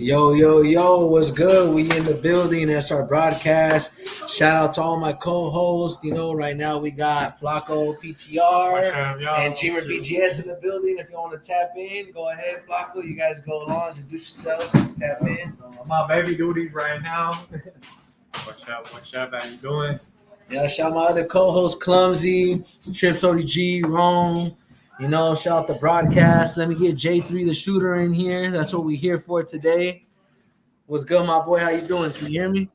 Yo, yo, yo, what's good? We in the building. That's our broadcast. Shout out to all my co-hosts. Right now we got Flacco PTR and Dreamer BGS in the building. If you want to tap in, go ahead, Flacco. You guys go along, introduce yourself, tap in. My baby duties right now. What's up? How you doing? Yeah, shout out my other co-host, Clumsy, Trips ODG, Rome. Shout out the broadcast. Let me get J3 the shooter in here. That's what we're here for today. What's good, my boy? How you doing? Can you hear me?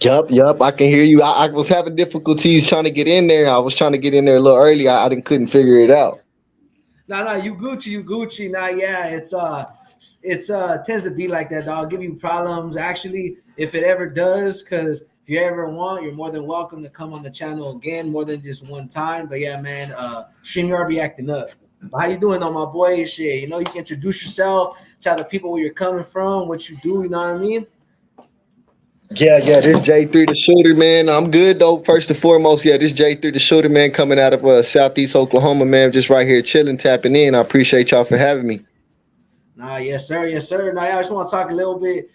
Yup, I can hear you. I was having difficulties trying to get in there. I was trying to get in there a little early. I couldn't figure it out. Nah, you Gucci. Nah, yeah, it's tends to be like that, dog. Give you problems. Actually, if it ever does, because if you ever want, you're more than welcome to come on the channel again, more than just one time. But yeah, man, StreamYard be acting up. But how you doing though, my boy? Shit, you can introduce yourself, tell the people where you're coming from, what you do, you know what I mean? Yeah, this J3 the shooter, man. I'm good though. First and foremost, yeah, this J3 the shooter, man, coming out of Southeast Oklahoma, man. Just right here chilling, tapping in. I appreciate y'all for having me. Nah, yes, sir. Now, I just want to talk a little bit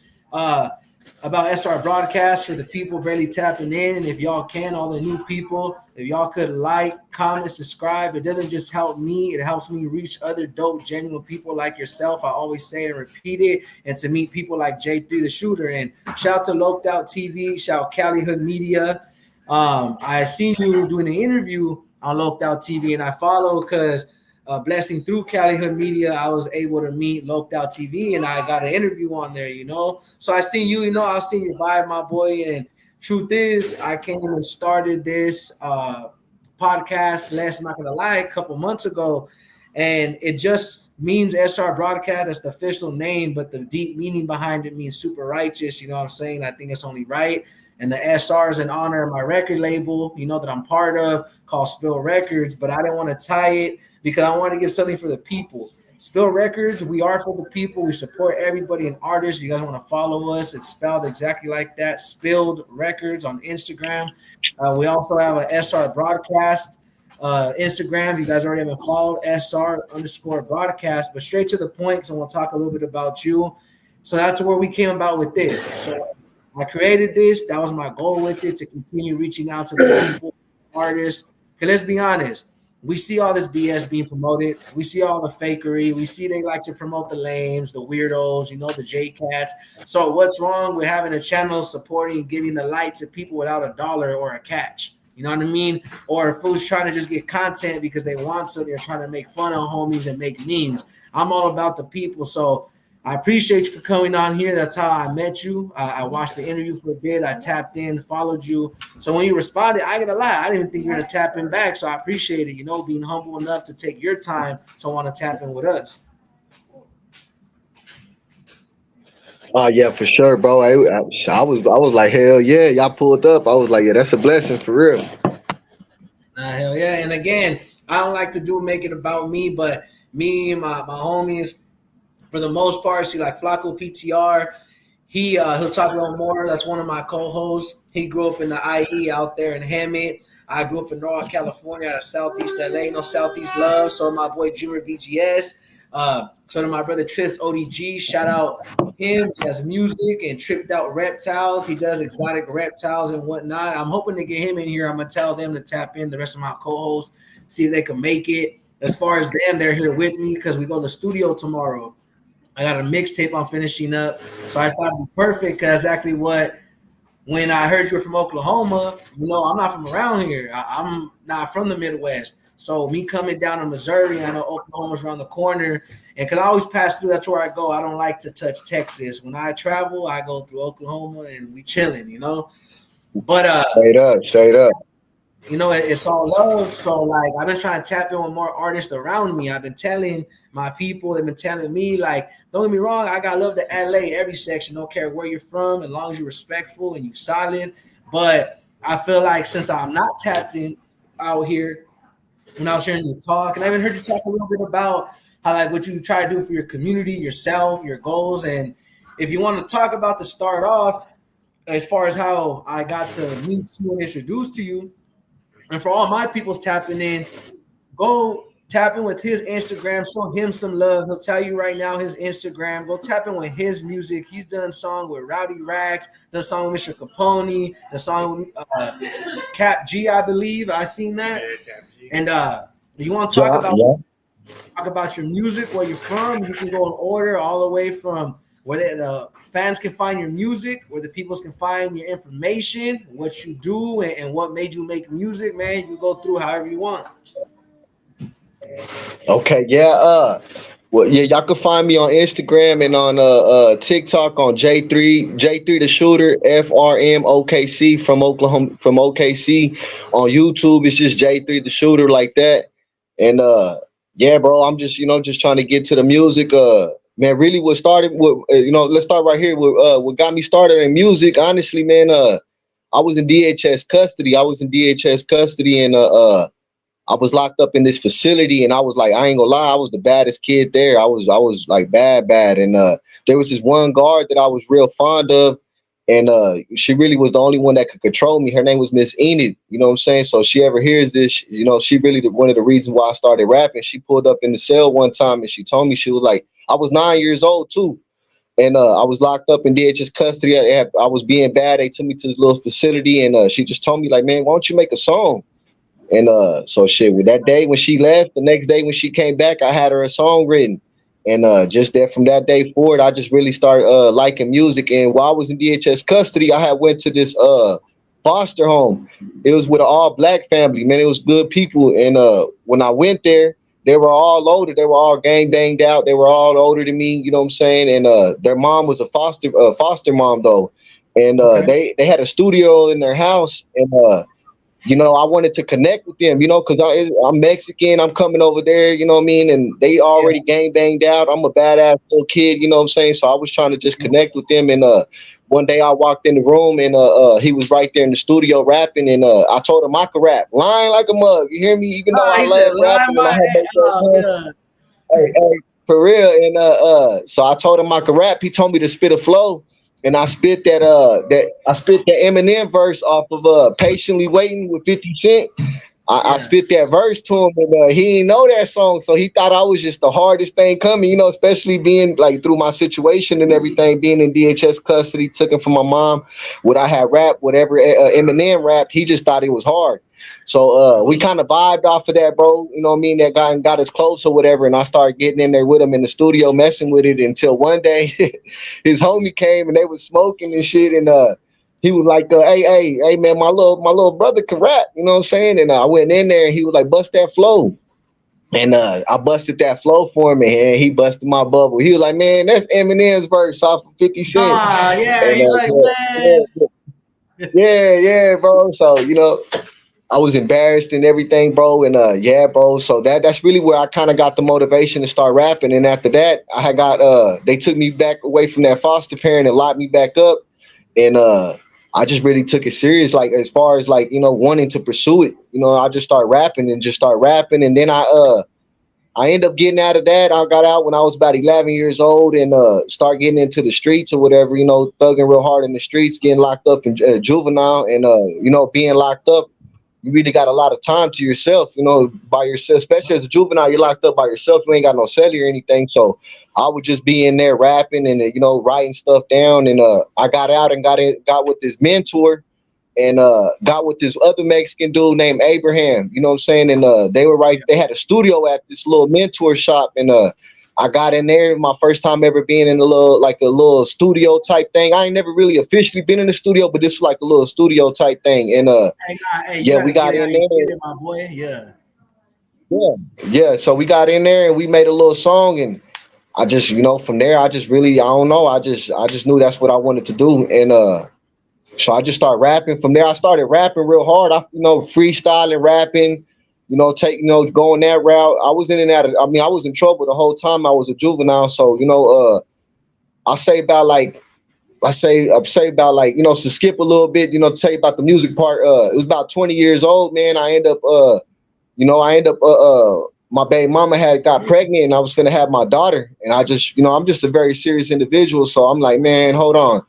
about SR Broadcast for the people barely tapping in. And if y'all can, all the new people, if y'all could like, comment, subscribe, it doesn't just help me. It helps me reach other dope, genuine people like yourself. I always say it and repeat it. And to meet people like J3 the Shooter. And shout out to Loped Out TV, shout out Cali Hood Media. I seen you doing an interview on Loped Out TV, and I follow because blessing through Cali Hood Media, I was able to meet Loped Out TV, and I got an interview on there, So I seen you, I seen your vibe, my boy. And truth is, I came and started this podcast, I'm not gonna lie, a couple months ago, and it just means SR Broadcast. That's the official name, but the deep meaning behind it means super righteous. You know what I'm saying? I think it's only right. And the SR is in honor of my record label, that I'm part of, called Spill Records. But I didn't want to tie it because I want to give something for the people. Spill Records, we are for the people. We support everybody and artists. If you guys want to follow us, it's spelled exactly like that, Spilled Records on Instagram. We also have an SR Broadcast Instagram. You guys already haven't followed SR_broadcast, but straight to the point because I want to talk a little bit about you. So that's where we came about with this. So I created this. That was my goal with it, to continue reaching out to the people, artists. Because let's be honest, we see all this BS being promoted. We see all the fakery. We see they like to promote the lames, the weirdos, the J-Cats. So what's wrong with having a channel supporting, giving the light to people without a dollar or a catch? You know what I mean? Or if who's trying to just get content because they want so they're trying to make fun of homies and make memes. I'm all about the people. So I appreciate you for coming on here. That's how I met you. I watched the interview for a bit. I tapped in, followed you. So when you responded, I gotta lie, I didn't even think you were gonna tap in back. So I appreciate it, being humble enough to take your time to want to tap in with us. Yeah, for sure, bro. I was like, hell yeah, y'all pulled up. I was like, yeah, that's a blessing for real. Hell yeah. And again, I don't like to make it about me, but me and my homies, for the most part, see, like Flacco PTR, he'll talk a little more. That's one of my co-hosts. He grew up in the IE out there in Hammond. I grew up in Northern California, out of Southeast LA. No Southeast love. So my boy Dreamer BGS. So to my brother Trips ODG, shout out him. He has music and Tripped Out Reptiles. He does exotic reptiles and whatnot. I'm hoping to get him in here. I'm gonna tell them to tap in, the rest of my co-hosts, see if they can make it. As far as them, they're here with me because we go to the studio tomorrow. I got a mixtape I'm finishing up. So I thought it'd be perfect because exactly when I heard you were from Oklahoma, I'm not from around here. I'm not from the Midwest. So me coming down to Missouri, I know Oklahoma's around the corner. And because I always pass through, that's where I go. I don't like to touch Texas. When I travel, I go through Oklahoma and we chilling, But Straight up. It's all love. So like I've been trying to tap in with more artists around me. I've been telling my people, they've been telling me, like, don't get me wrong, I got love to LA, every section, don't care where you're from, as long as you're respectful and you solid. But I feel like since I'm not tapped in out here, when I was hearing you talk, and I even heard you talk a little bit about how like what you try to do for your community, yourself, your goals. And if you want to talk about to start off, as far as how I got to meet you and introduce to you, and for all my people's tapping in, go tap in with his Instagram, show him some love. He'll tell you right now his Instagram. Go tap in with his music. He's done song with Rowdy Rags, done song with Mr. Capone, the song with Cap G, I believe. I seen that. Yeah, Cap G. And you want to talk about your music, where you're from? You can go in order all the way from where the fans can find your music, where the people can find your information, what you do, and what made you make music, man. You go through however you want. Okay, well, yeah, y'all can find me on Instagram and on TikTok on J3 the Shooter, FRMOKC from Oklahoma, from OKC. On YouTube it's just J3 the Shooter, like that. And yeah, bro, I'm just just trying to get to the music. Man, really what started with let's start right here with what got me started in music. Honestly, man, I was in DHS custody. And I was locked up in this facility, and I was like, I ain't gonna lie, I was the baddest kid there. I was like bad. And there was this one guard that I was real fond of, and she really was the only one that could control me. Her name was Miss Enid, you know what I'm saying? So she ever hears this, she really one of the reasons why I started rapping. She pulled up in the cell one time and she told me, she was like, I was 9 years old too. And I was locked up in DHS custody. I was being bad. They took me to this little facility, and she just told me, like, man, why don't you make a song? And so shit, with that day when she left, the next day when she came back, I had her a song written. And just that from that day forward, I just really started liking music. And while I was in DHS custody, I had went to this foster home. It was with an all black family, man. It was good people. And when I went there, they were all older. They were all gang banged out. They were all older than me, you know what I'm saying? And their mom was a foster mom though. And they had a studio in their house, and I wanted to connect with them, because I'm Mexican. I'm coming over there, you know what I mean? And they already gang banged out. I'm a badass little kid, you know what I'm saying? So I was trying to just connect with them. And one day I walked in the room, and he was right there in the studio rapping. And I told him I could rap, lying like a mug. You hear me? Even though I love rapping, and I had hey, for real. And so I told him I could rap. He told me to spit a flow. And I spit that Eminem verse off of Patiently Waiting with 50 Cent. I spit that verse to him, and he didn't know that song, so he thought I was just the hardest thing coming, especially being like through my situation and everything, being in DHS custody, took him from my mom. What I had rapped, whatever Eminem rapped, he just thought it was hard. So we kind of vibed off of that, bro. You know what I mean? That guy got us close or whatever, and I started getting in there with him in the studio, messing with it, until one day his homie came and they was smoking and shit, and he was like, hey, man, my little brother can rap, you know what I'm saying? And I went in there and he was like, bust that flow. And I busted that flow for him, and he busted my bubble. He was like, man, that's Eminem's verse off of 50 Cent. Yeah, he's like, man. Yeah, bro. So, I was embarrassed and everything, bro. And yeah, bro. So that's really where I kind of got the motivation to start rapping. And after that, I got they took me back away from that foster parent and locked me back up. And I just really took it serious, like as far as like, wanting to pursue it. I just start rapping. And then I ended up getting out of that. I got out when I was about 11 years old, and start getting into the streets or whatever, thugging real hard in the streets, getting locked up in juvenile. And being locked up, you really got a lot of time to yourself, by yourself, especially as a juvenile. You're locked up by yourself. You ain't got no celly or anything. So I would just be in there rapping and, writing stuff down. And I got out and got with this mentor, and got with this other Mexican dude named Abraham, you know what I'm saying? And they had a studio at this little mentor shop. And I got in there, my first time ever being in a little studio type thing. I ain't never really officially been in the studio, but this was like a little studio type thing. And we got in there. My boy. Yeah. So we got in there and we made a little song, and I just, from there, I just really, I don't know. I just knew that's what I wanted to do. And so I just started rapping. From there, I started rapping real hard. Freestyling, rapping. Going that route. I was in and out of, I was in trouble the whole time I was a juvenile. So, to skip a little bit, to tell you about the music part. It was about 20 years old, man. I end up, my baby mama got pregnant, and I was gonna have my daughter. And I just, I'm just a very serious individual. So I'm like, man, hold on.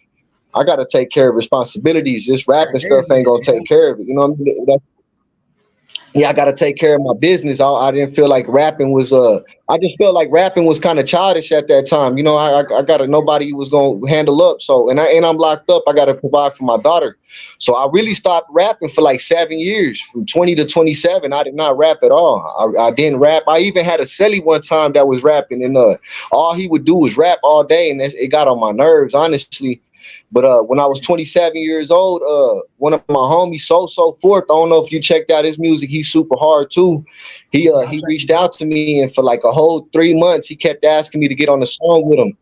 I got to take care of responsibilities. Just rapping stuff ain't gonna take care of it. You know what I mean? yeah, I got to take care of my business. I didn't feel like rapping was I just felt like rapping was kind of childish at that time. You know, I got to nobody was gonna handle up. So I'm locked up. I got to provide for my daughter. So I really stopped rapping for like 7 years, from 20 to 27. I did not rap at all. I didn't rap. I even had a celly one time that was rapping, and all he would do was rap all day, and it got on my nerves, honestly. But when I was 27 years old, one of my homies, So Forth, I don't know if you checked out his music. He's super hard too. He reached out to me, and for like a whole 3 months, he kept asking me to get on the song with him.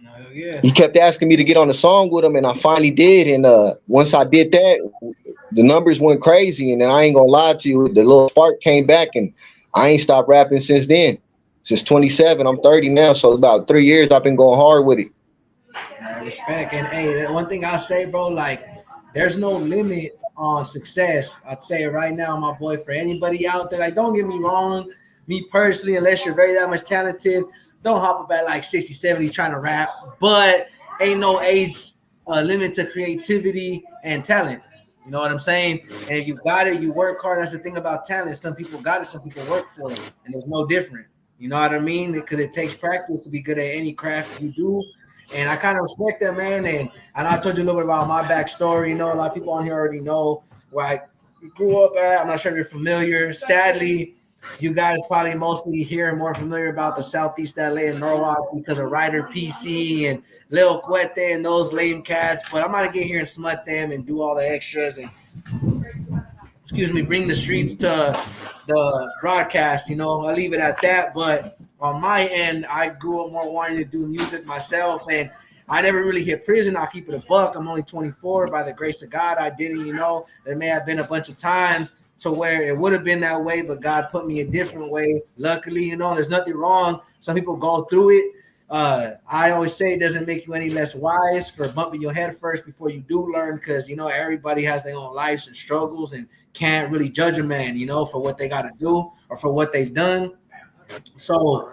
No, yeah. He kept asking me to get on the song with him, and I finally did. And once I did that, the numbers went crazy. And then I ain't gonna lie to you, the little spark came back, and I ain't stopped rapping since then. Since 27, I'm 30 now, so about 3 years I've been going hard with it. Respect. And hey, that one thing I say, bro, like there's no limit on success. I'd say it right now, my boy, for anybody out there. Like, don't get me wrong, me personally, unless you're very that much talented, don't hop up at like 60, 70 trying to rap. But ain't no age limit to creativity and talent. You know what I'm saying? And if you got it, you work hard. That's the thing about talent. Some people got it, some people work for it, and there's no different. You know what I mean? Because it takes practice to be good at any craft you do. And I kind of respect that, man. And I know I told you a little bit about my backstory. You know, a lot of people on here already know where I grew up at. I'm not sure if you're familiar. Sadly, you guys probably mostly hear more familiar about the Southeast LA and Norwalk because of Ryder PC and Lil Cuete and those lame cats. But I'm gonna get here and smut them and do all the extras and bring the streets to the broadcast. You know, I'll leave it at that. But on my end, I grew up more wanting to do music myself, and I never really hit prison. I'll keep it a buck. I'm only 24. By the grace of God, I didn't. You know, there may have been a bunch of times to where it would have been that way, but God put me a different way. Luckily, you know, there's nothing wrong. Some people go through it. I always say it doesn't make you any less wise for bumping your head first before you do learn, because you know everybody has their own lives and struggles and can't really judge a man, you know, for what they got to do or for what they've done. So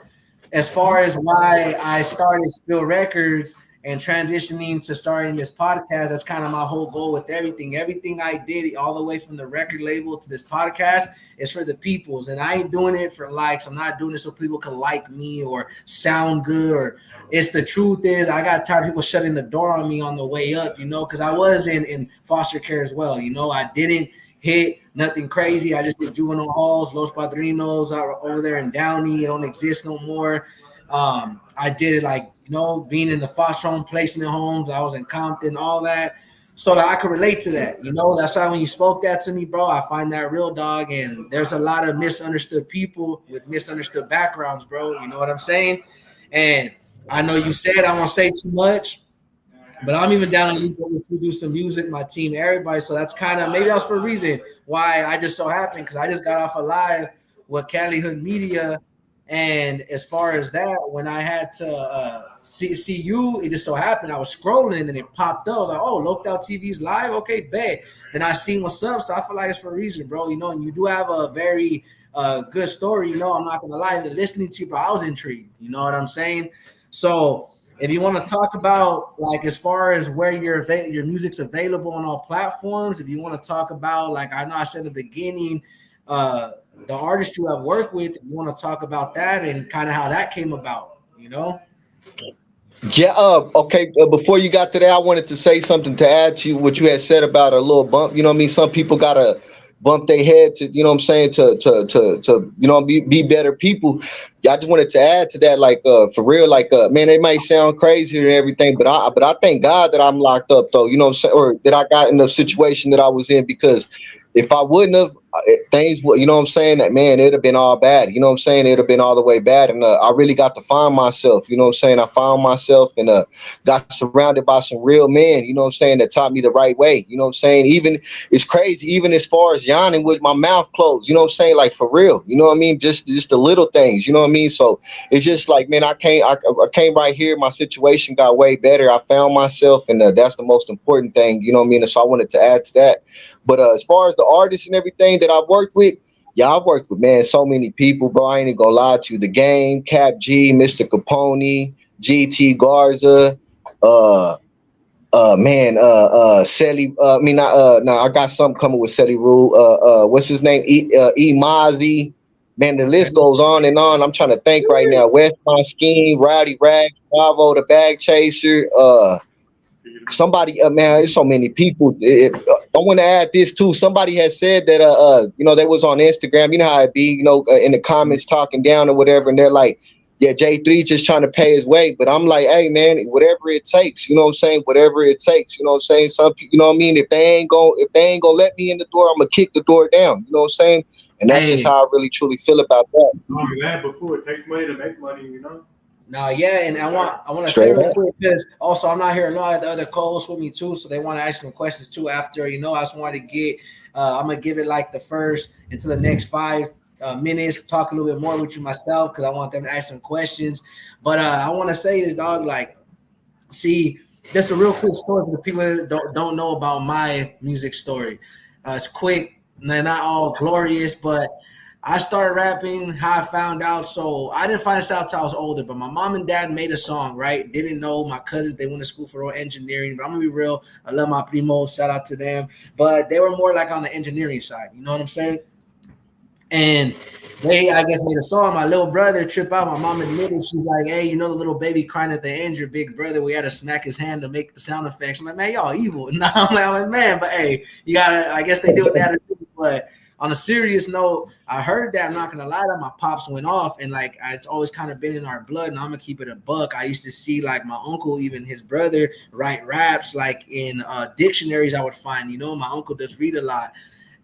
as far as why I started Spill Records and transitioning to starting this podcast, that's kind of my whole goal with everything. Everything I did, all the way from the record label to this podcast, is for the peoples. And I ain't doing it for likes. I'm not doing it so people can like me or sound good. Or it's the truth is I got tired of people shutting the door on me on the way up, you know, because I was in foster care as well. You know, I didn't hit nothing crazy. I just did juvenile halls, Los Padrinos over there in Downey. It don't exist no more. I did it like, you know, being in the foster home placement homes. I was in Compton, all that. So that I could relate to that. You know, that's why when you spoke that to me, bro, I find that real, dog. And there's a lot of misunderstood people with misunderstood backgrounds, bro. You know what I'm saying? And I know you said I won't say too much, but I'm even down to leave with you, do some music, my team, everybody. So that's kind of, maybe that's for a reason why I just so happened, because I just got off a live with Cali Hood Media. And as far as that, when I had to see you, it just so happened I was scrolling and then it popped up. I was like, oh, Local TV's live? Okay, bet. Then I seen what's up, so I feel like it's for a reason, bro. You know, and you do have a very good story. You know, I'm not going to lie. And listening to you, bro, I was intrigued. You know what I'm saying? So if you want to talk about, like, as far as where your music's available on all platforms, if you want to talk about, like, I know I said in the beginning, the artists you have worked with, if you want to talk about that and kind of how that came about, you know? Yeah. Okay. Before you got to that, I wanted to say something to add to what you had said about a little bump. You know what I mean? Some people gotta bump their head to, you know what I'm saying, to you know, be better people. I just wanted to add to that, like, for real, like, man, it might sound crazy and everything, but I thank God that I'm locked up, though. You know what I'm saying, or that I got in the situation that I was in, because if I wouldn't have, things, you know what I'm saying, that, man, it'd have been all bad. You know what I'm saying? It'd have been all the way bad. And I really got to find myself. You know what I'm saying? I found myself and got surrounded by some real men, you know what I'm saying, that taught me the right way. You know what I'm saying? Even, it's crazy, even as far as yawning with my mouth closed, you know what I'm saying? Like, for real. You know what I mean? Just the little things, you know what I mean? So it's just like, man, I came right here. My situation got way better. I found myself, and that's the most important thing, you know what I mean? And so I wanted to add to that. But as far as the artists and everything that I've worked with, yeah, I've worked with, man, so many people, bro. I ain't even gonna lie to you. The Game, Cap G, Mr. Capone, GT Garza, Selly, I mean, no, I got something coming with Selly Rule. What's his name? Mozzie. Man, the Okay. list goes on and on. I'm trying to think right now. West My Scheme, Rowdy Rag, Bravo, the Bag Chaser. Somebody, man, there's so many people. I want to add this too. Somebody has said that, they was on Instagram. You know how it be, in the comments talking down or whatever, and they're like, "Yeah, J3 just trying to pay his way." But I'm like, "Hey, man, whatever it takes, you know what I'm saying? Whatever it takes, you know what I'm saying? Some people, you know what I mean? If they ain't gonna let me in the door, I'm gonna kick the door down. You know what I'm saying? And that's just Hey, how I really truly feel about that. Not only that, before it takes money to make money, you know. no, yeah, and I want to say Straight real up. quick because also I'm not here alone. I have the other co-hosts with me too, so they want to ask some questions too. After I just wanted to get, I'm gonna give it like the first until the next 5 minutes, talk a little bit more with you myself because I want them to ask some questions. But I want to say this, dog. Like, see, that's a real quick story for the people that don't know about my music story. It's quick, they're not all glorious, but I started rapping how I found out. So I didn't find this out till I was older, but my mom and dad made a song, right? Didn't know my cousins, they went to school for engineering, but I'm gonna be real. I love my primos, shout out to them. But they were more like on the engineering side, you know what I'm saying? And they, I guess, made a song. My little brother trip out. My mom admitted, she's like, "Hey, the little baby crying at the end, your big brother. We had to smack his hand to make the sound effects." I'm like, "Man, y'all evil." No, I'm like, "Man, but hey, you gotta." I guess they do what they had to do. But on a serious note, I heard that. I'm not gonna lie, that my pops went off, and like it's always kind of been in our blood. And I'm gonna keep it a buck. I used to see like my uncle, even his brother, write raps like in dictionaries. I would find, my uncle does read a lot.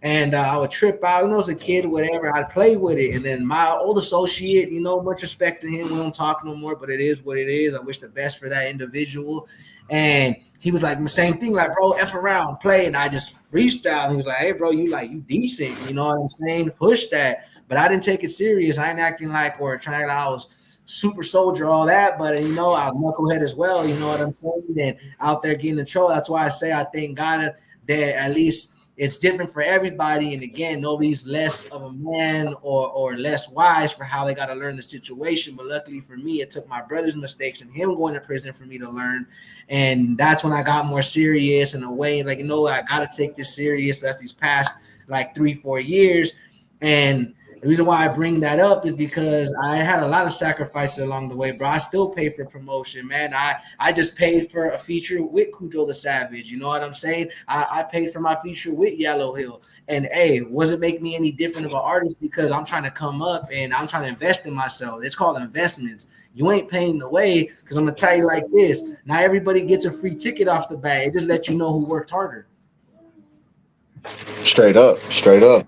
And I would trip out, as a kid, whatever. I'd play with it. And then my old associate, much respect to him. We don't talk no more, but it is what it is. I wish the best for that individual. And he was like the same thing, like, bro, F around, play. And I just freestyle. And he was like, hey, bro, you decent. You know what I'm saying? Push that. But I didn't take it serious. I ain't acting like or trying to, I was super soldier, all that. But, I'm knucklehead as well. You know what I'm saying? And out there getting in trouble. That's why I say I thank God that at least it's different for everybody. And again, nobody's less of a man or less wise for how they got to learn the situation. But luckily for me, it took my brother's mistakes and him going to prison for me to learn. And that's when I got more serious in a way, like, I got to take this serious. That's these past like 3-4 years. And the reason why I bring that up is because I had a lot of sacrifices along the way, bro. I still pay for promotion, man. I just paid for a feature with Cujo the Savage. You know what I'm saying? I paid for my feature with Yellow Hill. And hey, wasn't make me any different of an artist because I'm trying to come up and I'm trying to invest in myself. It's called investments. You ain't paying the way because I'm gonna tell you like this. Not everybody gets a free ticket off the bat. It just lets you know who worked harder. Straight up, straight up.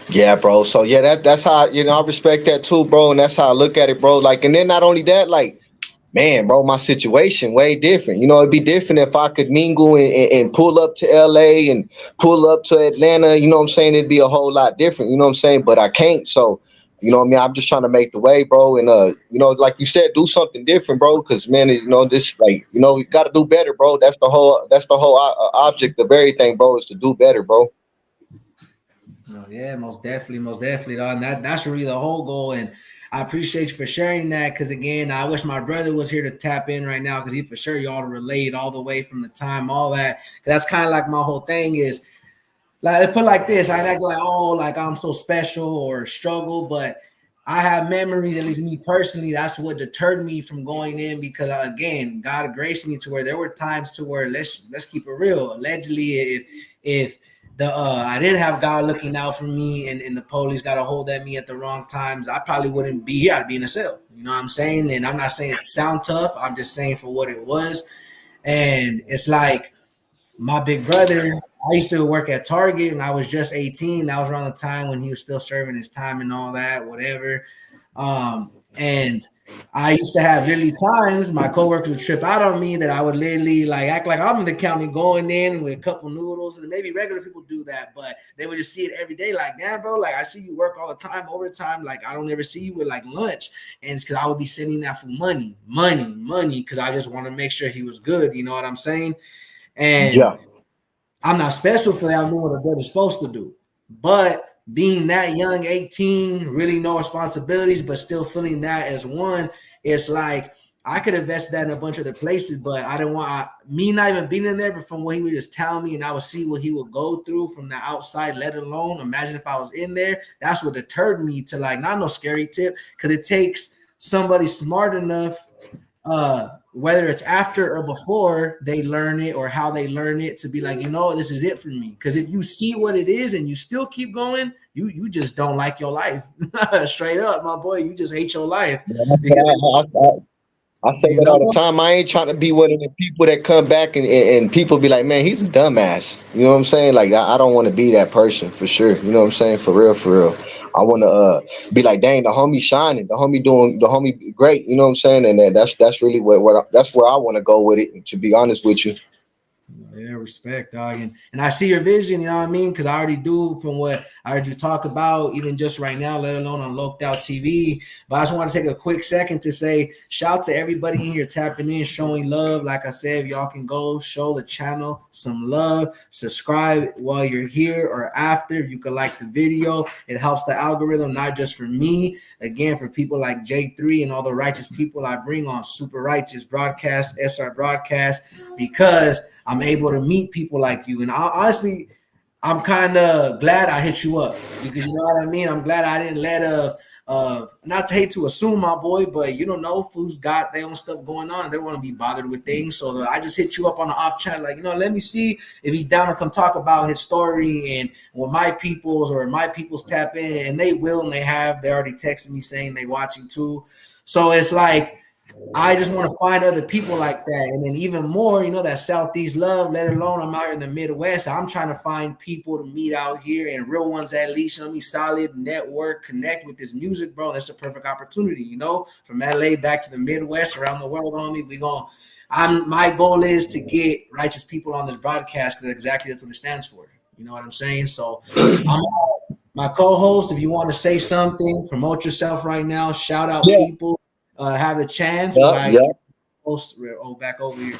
Yeah, bro. So yeah, that's how I respect that too, bro. And that's how I look at it, bro. Like, and then not only that, like, man, bro, my situation way different. It'd be different if I could mingle and pull up to LA and pull up to Atlanta. You know what I'm saying? It'd be a whole lot different. You know what I'm saying? But I can't. So, what I mean? I'm just trying to make the way, bro. And like you said, do something different, bro. Because man, this like, you got to do better, bro. That's the whole object of everything, bro, is to do better, bro. No, yeah, most definitely, dog. And that's really the whole goal. And I appreciate you for sharing that. Because again, I wish my brother was here to tap in right now because he for sure y'all to relate all the way from the time, all that. 'Cause that's kind of like my whole thing is like let's put it like this. I ain't act like like I'm so special or struggle, but I have memories, at least me personally. That's what deterred me from going in because again, God graced me to where there were times to where let's keep it real. Allegedly, if the I didn't have God looking out for me and the police got a hold at me at the wrong times, I probably wouldn't be here. I'd be in a cell. You know what I'm saying? And I'm not saying it sound tough. I'm just saying for what it was. And it's like my big brother, I used to work at Target and I was just 18. That was around the time when he was still serving his time and all that, whatever. And I used to have literally times my coworkers would trip out on me that I would literally like act like I'm in the county going in with a couple noodles, and maybe regular people do that, but they would just see it every day. Like, damn, bro, like I see you work all the time, overtime. Like I don't ever see you with like lunch, and it's because I would be sending that for money, because I just want to make sure he was good. You know what I'm saying? And Yeah. I'm not special for that. I'm doing what a brother's supposed to do. But being that young, 18, really no responsibilities, but still feeling that as one, it's like I could invest that in a bunch of other places, but I didn't want me not even being in there. But from what he would just tell me, and I would see what he would go through from the outside. Let alone imagine if I was in there. That's what deterred me to like not no scary tip, because it takes somebody smart enough, whether it's after or before they learn it or how they learn it, to be like, you know, this is it for me. Because if you see what it is and you still keep going, you just don't like your life. Straight up, my boy, you just hate your life. Yeah, I say that all the time. I ain't trying to be one of the people that come back and people be like, man, he's a dumbass. You know what I'm saying? Like, I don't want to be that person for sure. You know what I'm saying? For real, for real. I want to be like, dang, the homie shining, the homie great. You know what I'm saying? And that's really that's where I want to go with it, to be honest with you. Yeah, respect, dog. And I see your vision, you know what I mean? Because I already do from what I heard you talk about, even just right now, let alone on Loked Out TV. But I just want to take a quick second to say shout out to everybody in here tapping in, showing love. Like I said, if y'all can go show the channel some love, subscribe while you're here or after. If you could like the video, it helps the algorithm, not just for me. Again, for people like J3 and all the righteous people I bring on Super Righteous Broadcast, SR Broadcast, because I'm able to meet people like you. And honestly, I'm kind of glad I hit you up, because you know what I mean? I'm glad I didn't let not to hate to assume, my boy, but you don't know, fools got their own stuff going on. They don't want to be bothered with things. So I just hit you up on the off channel, like, you know, let me see if he's down to come talk about his story and what my people's tap in. And they will, and they have. They already texted me saying they watching too. So it's like, I just want to find other people like that. And then even more, you know, that Southeast love, let alone I'm out here in the Midwest. I'm trying to find people to meet out here, and real ones at least, you know me, solid network, connect with this music, bro. That's a perfect opportunity, you know, from LA back to the Midwest, around the world, homie. My goal is to get righteous people on this broadcast, because exactly that's what it stands for. You know what I'm saying? So my co-host, if you want to say something, promote yourself right now, shout out people. Have the chance. Back over here.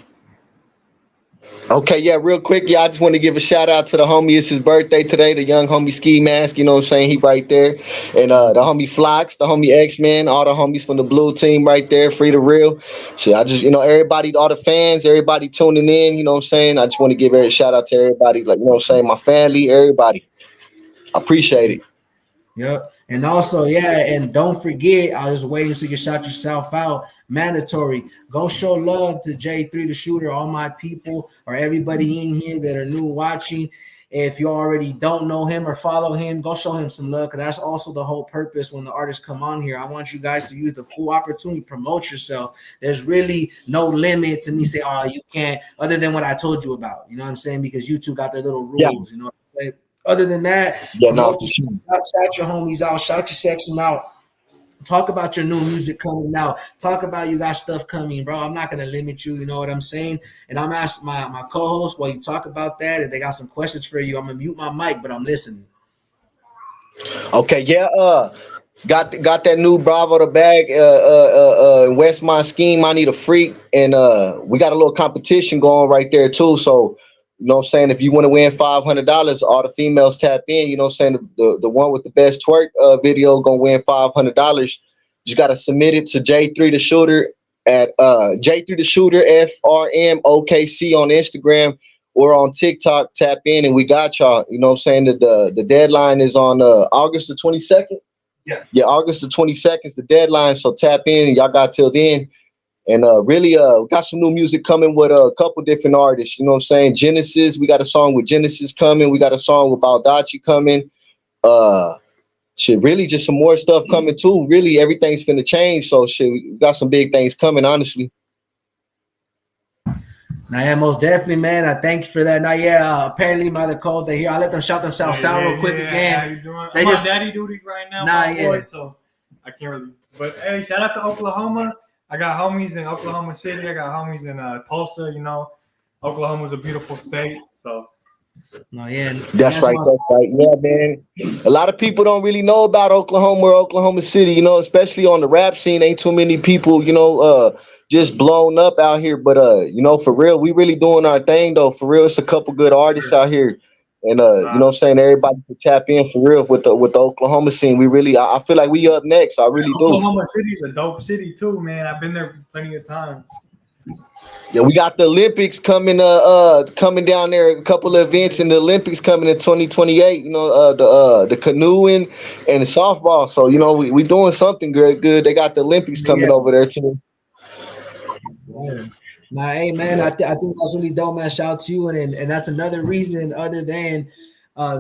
Okay, yeah, real quick, I just want to give a shout out to the homie. It's his birthday today, the young homie Ski Mask, you know what I'm saying? He right there. And the homie Flox, the homie X-Men, all the homies from the blue team right there, Free to Real. So I just, you know, everybody, all the fans, everybody tuning in, you know what I'm saying? I just want to give a shout out to everybody, like, you know what I'm saying? My family, everybody. I appreciate it. Yep. And also, and don't forget, I was waiting so you can shout yourself out. Mandatory. Go show love to J3 the Shooter, all my people, or everybody in here that are new watching. If you already don't know him or follow him, go show him some love, because that's also the whole purpose when the artists come on here. I want you guys to use the full opportunity, promote yourself. There's really no limit to me say, oh, you can't, other than what I told you about. You know what I'm saying? Because YouTube got their little rules, you know what I'm saying? Other than that, promote shout your homies out, shout your section out. Talk about your new music coming out. Talk about you got stuff coming, bro. I'm not gonna limit you, you know what I'm saying? And I'm asking my co-host while you talk about that. If they got some questions for you, I'm gonna mute my mic, but I'm listening. Okay, got that new Bravo the bag Westmont scheme. I need a freak, and we got a little competition going right there too. So you know what I'm saying, if you want to win $500, all the females tap in, you know what I'm saying, the one with the best twerk video gonna win $500. You gotta submit it to J3 the Shooter at J3 the Shooter FRMOKC on Instagram or on TikTok. Tap in and we got y'all. You know what I'm saying? The deadline is on August the 22nd. Yeah, August the 22nd is the deadline. So tap in, and y'all got till then. And really, we got some new music coming with a couple different artists. You know what I'm saying? Genesis, we got a song with Genesis coming. We got a song with Baldacci coming. Really just some more stuff coming too. Really, everything's gonna change. So we got some big things coming, honestly. Now, most definitely, man. I thank you for that. Now, apparently my other calls they here. I'll let them shout themselves out real quick again. How you doing? I'm on daddy duties right now, boy, so I can't really. But hey, shout out to Oklahoma. I got homies in Oklahoma City. I got homies in Tulsa. You know, Oklahoma's a beautiful state. So, that's right. Yeah, man. A lot of people don't really know about Oklahoma or Oklahoma City. You know, especially on the rap scene, ain't too many people. You know, just blown up out here. But you know, for real, we really doing our thing though. For real, it's a couple good artists out here. And you know what I'm saying, everybody can tap in for real with the Oklahoma scene. We really, I feel like we up next. I really do. Oklahoma City is a dope city too, man. I've been there plenty of times. Yeah, we got the Olympics coming coming down there, a couple of events in the Olympics coming in 2028, you know, the canoeing and the softball. So, you know, we doing something good. They got the Olympics coming over there too. Yeah. Nah, hey man, I think that's really dope, man. Shout out to you, and that's another reason other than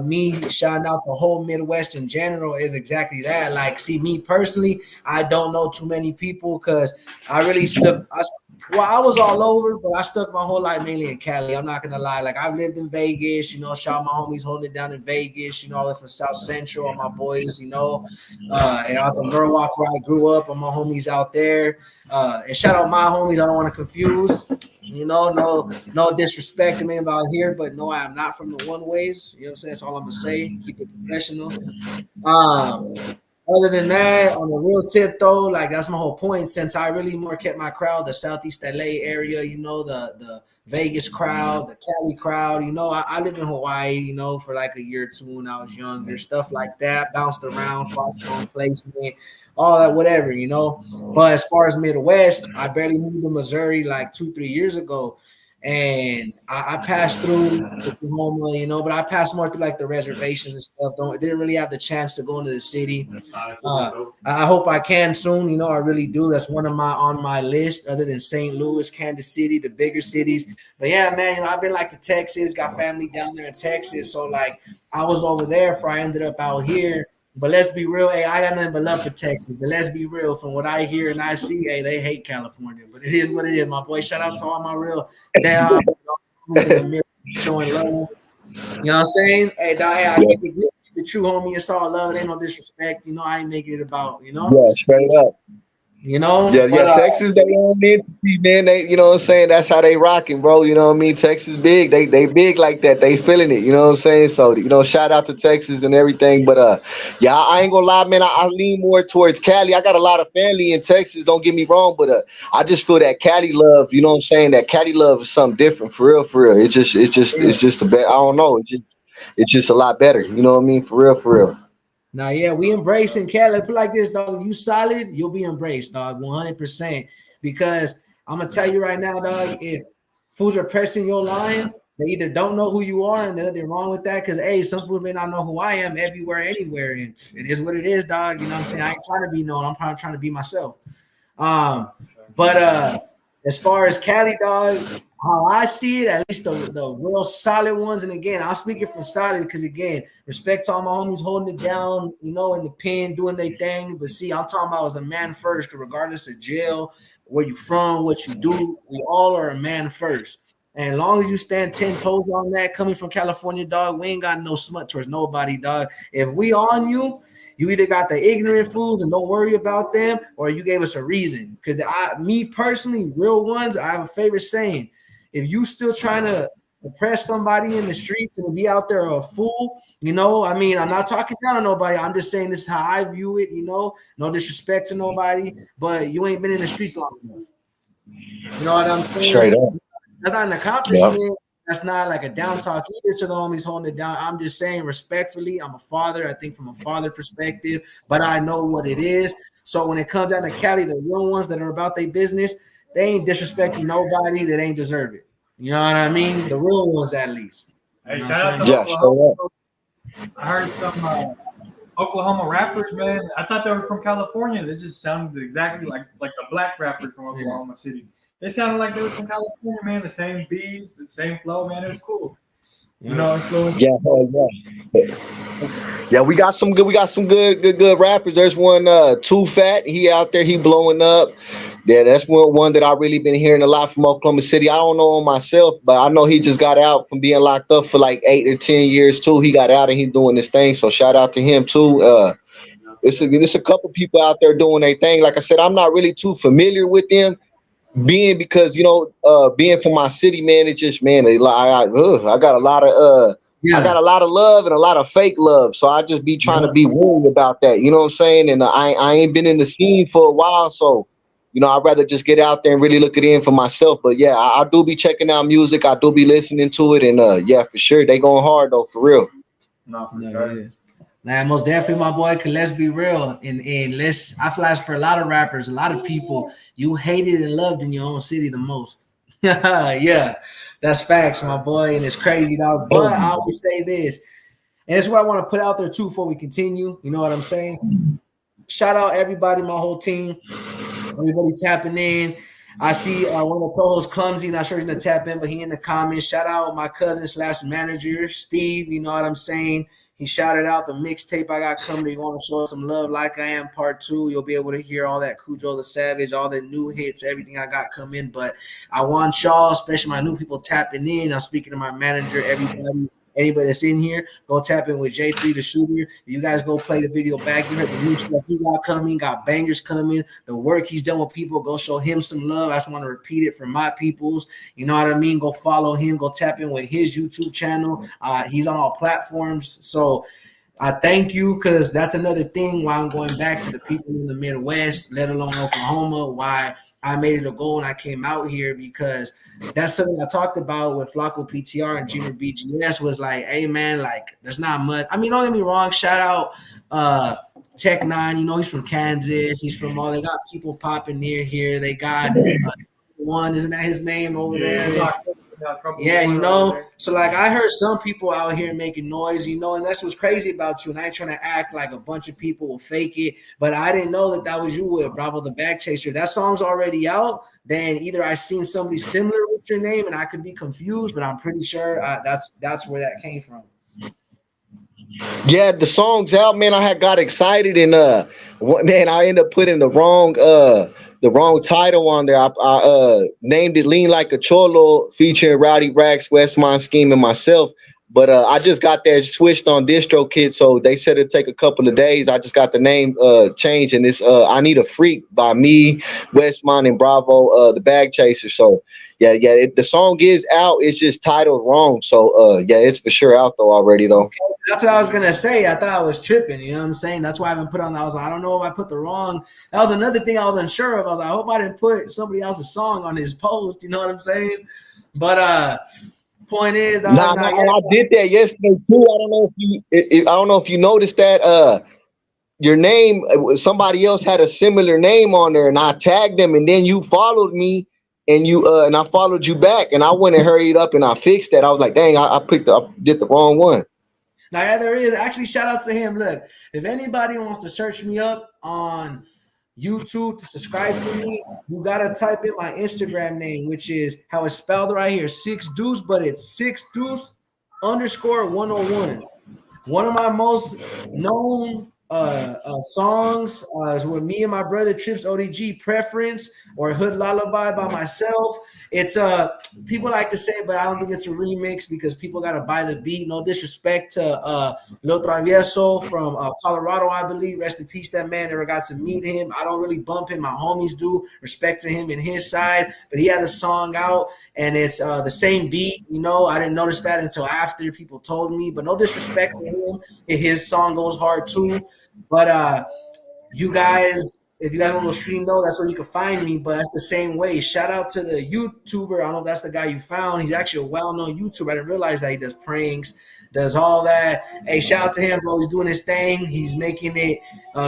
me shouting out the whole Midwest in general is exactly that. Like, see, me personally, I don't know too many people because I really I was all over, but I stuck my whole life mainly in Cali. I'm not gonna lie. Like, I've lived in Vegas, you know, shout out my homies holding it down in Vegas, you know, all from South Central, all my boys, you know, and out the Norwalk where I grew up, all my homies out there. And shout out my homies, I don't want to confuse, you know, no disrespect to me about here, but no, I am not from the one ways. You know what I'm saying? That's all I'm gonna say. Keep it professional. Other than that, on the real tip though, like that's my whole point. Since I really more kept my crowd, the Southeast LA area, you know, the Vegas crowd, the Cali crowd, you know, I lived in Hawaii, you know, for like a year or two when I was younger, stuff like that, bounced around, foster home placement, all that, whatever, you know. But as far as Midwest, I barely moved to Missouri like 2-3 years ago. And I passed through Oklahoma, you know, but I passed more through like the reservations and stuff. Didn't really have the chance to go into the city. I hope I can soon, you know, I really do. That's one of on my list, other than St. Louis, Kansas City, the bigger cities. But yeah, man, you know, I've been like to Texas, got family down there in Texas. So like I was over there before I ended up out here. But let's be real, hey, I got nothing but love for Texas. But let's be real, from what I hear and I see, hey, they hate California. But it is what it is, my boy. Shout out to all my real dad in the middle, showing love. You know what I'm saying? Hey, dog, I keep it true, homie. It's all love. It ain't no disrespect. You know, I ain't making it about, you know? Yeah, straight up. You know, Texas, they own entity, man. They, you know what I'm saying? That's how they rocking, bro. You know what I mean? Texas big. They big like that. They feeling it. You know what I'm saying? So, you know, shout out to Texas and everything. But yeah, I ain't gonna lie, man. I lean more towards Cali. I got a lot of family in Texas. Don't get me wrong, but I just feel that Cali love. You know what I'm saying? That Cali love is something different, for real, for real. It's just a bit. I don't know. It's just a lot better. You know what I mean? For real, for real. Now, yeah, we embracing Cali. I feel like this, dog. If you solid, you'll be embraced, dog, 100%. Because I'm gonna tell you right now, dog, if fools are pressing your line, they either don't know who you are, and there's nothing wrong with that. Because hey, some fools may not know who I am everywhere, anywhere, and it is what it is, dog. You know what I'm saying? I ain't trying to be known. I'm probably trying to be myself. But as far as Cali, dog, how I see it, at least the real solid ones, and again, I'm speaking from solid because again, respect to all my homies holding it down, you know, in the pen, doing their thing. But see, I'm talking about as a man first, because regardless of jail, where you from, what you do, we all are a man first. And as long as you stand 10 toes on that, coming from California, dog, we ain't got no smut towards nobody, dog. If we on you, you either got the ignorant fools and don't worry about them, or you gave us a reason. Because me personally, real ones, I have a favorite saying. If you still trying to oppress somebody in the streets and be out there a fool, you know, I mean, I'm not talking down on nobody. I'm just saying this is how I view it, you know, no disrespect to nobody, but you ain't been in the streets long enough. You know what I'm saying? Straight up. That's not an accomplishment. Yep. That's not like a down talk either to the homies holding it down. I'm just saying respectfully, I'm a father. I think from a father perspective, but I know what it is. So when it comes down to Cali, the real ones that are about their business, they ain't disrespecting nobody that ain't deserve it. You know what I mean? The real ones, at least. Hey, shout out to Oklahoma. I heard some Oklahoma rappers, man. I thought they were from California. This just sounded exactly like the black rappers from Oklahoma City. They sounded like they were from California, man. The same beats, the same flow, man. It was cool. You know, yeah, we got some good rappers. There's one Too Fat. He out there, he blowing up. Yeah, that's one that I really been hearing a lot from Oklahoma City. I don't know him myself, but I know he just got out from being locked up for like 8 or 10 years too. He got out and he's doing this thing. So shout out to him too. It's a couple people out there doing their thing. Like I said, I'm not really too familiar with them. Because you know, being from my city, man, it just, man, I got a lot of I got a lot of love and a lot of fake love, so I just be trying to be wary about that. You know what I'm saying? And I ain't been in the scene for a while, so I'd rather just get out there and really look it in for myself. But yeah, I do be checking out music. I do be listening to it, and yeah, for sure, they going hard though, for real. No, for sure. Yeah. Nah, most definitely, my boy. Cause let's be real, and I feel like for a lot of rappers, a lot of people, you hated and loved in your own city the most. Yeah, that's facts, my boy, and it's crazy, dog. But I always say this, and it's what I want to put out there too before we continue. You know what I'm saying? Shout out everybody, my whole team, everybody tapping in. I see one of the co-hosts, Clumsy, not sure he's gonna tap in, but he in the comments. Shout out my cousin / manager, Steve. You know what I'm saying? He shouted out the mixtape I got coming. You want to show us some love, Like I Am Part 2. You'll be able to hear all that Cujo the Savage, all the new hits, everything I got coming. But I want y'all, especially my new people, tapping in. I'm speaking to my manager, everybody. Anybody that's in here, go tap in with J3 the Shooter. You guys go play the video back. You heard the new stuff he got coming, got bangers coming. The work he's done with people, go show him some love. I just want to repeat it for my peoples. You know what I mean? Go follow him. Go tap in with his YouTube channel. He's on all platforms. So I thank you, because that's another thing why I'm going back to the people in the Midwest, let alone Oklahoma, why I made it a goal and I came out here, because that's something I talked about with Flacco PTR and Jimmy BGS was like, hey, man, like, there's not much. I mean, don't get me wrong. Shout out Tech 9. You know, he's from Kansas. He's from all – they got people popping near here. They got one. Isn't that his name over there? Yeah, you know, so like I heard some people out here making noise, you know, and that's what's crazy about you. And I ain't trying to act like a bunch of people will fake it, but I didn't know that was you with Bravo the Bag Chaser. That song's already out. Then either I seen somebody similar with your name and I could be confused, but I'm pretty sure that's where that came from. Yeah, the song's out, man. I had got excited and man, I ended up putting the wrong title on there. I named it Lean Like a Cholo, featuring Rowdy Rax, Westmont Scheme, and myself. But I just got that switched on DistroKid, so they said it'd take a couple of days. I just got the name changed, and it's I Need a Freak by me, Westmont, and Bravo, the Bag Chaser. So yeah, the song is out. It's just titled wrong. So yeah, it's for sure out though already though. Okay. That's what I was gonna say. I thought I was tripping. You know what I'm saying? That's why I haven't put on. I was like, I don't know if I put the wrong. That was another thing I was unsure of. I was like, I hope I didn't put somebody else's song on his post. You know what I'm saying? But point is, I did that yesterday too. I don't know if you noticed that. Your name, somebody else had a similar name on there, and I tagged them, and then you followed me, and and I followed you back, and I went and hurried up and I fixed that. I was like, dang, I did the wrong one. Now, yeah, there is. Actually, shout out to him. Look, if anybody wants to search me up on YouTube to subscribe to me, you got to type in my Instagram name, which is how it's spelled right here, 6 Deuce, but it's 6 Deuce _101. One of my most known songs is with me and my brother Trips ODG, Preference, or Hood Lullaby by myself. It's people like to say, but I don't think it's a remix because people got to buy the beat. No disrespect to Lil Travieso from Colorado, I believe. Rest in peace, that man. Never got to meet him. I don't really bump him. My homies do. Respect to him and his side. But he had a song out, and it's the same beat. You know, I didn't notice that until after people told me. But no disrespect to him. His song goes hard too. But you guys, if you guys want to stream though, that's where you can find me. But that's the same way. Shout out to the YouTuber. I don't know if that's the guy you found. He's actually a well-known YouTuber. I didn't realize that he does pranks, does all that. Hey, shout out to him, bro. He's doing his thing. He's making it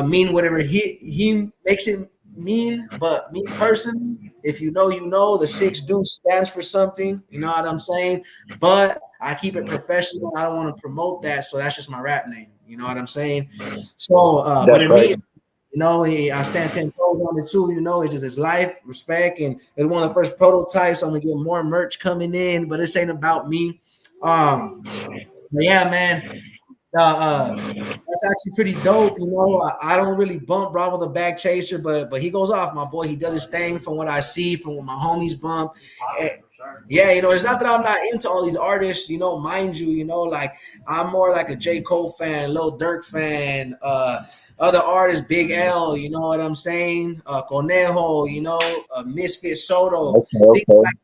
mean whatever he makes it mean. But me personally, if you know, you know, the 6 Deuce stands for something. You know what I'm saying? But I keep it professional. I don't want to promote that, so that's just my rap name. You know what I'm saying? So, but in me, you know, I stand 10 toes on it too. You know, it's just his life, respect, and it's one of the first prototypes. I'm gonna get more merch coming in, but this ain't about me. But yeah, man, that's actually pretty dope. You know, I don't really bump Bravo the Bag Chaser, but he goes off, my boy. He does his thing from what I see, from what my homies bump. Yeah, you know, it's not that I'm not into all these artists, you know, mind you, you know, like I'm more like a J. Cole fan, Lil Durk fan, other artists, Big L, you know what I'm saying? Conejo, you know, Misfit Soto, things like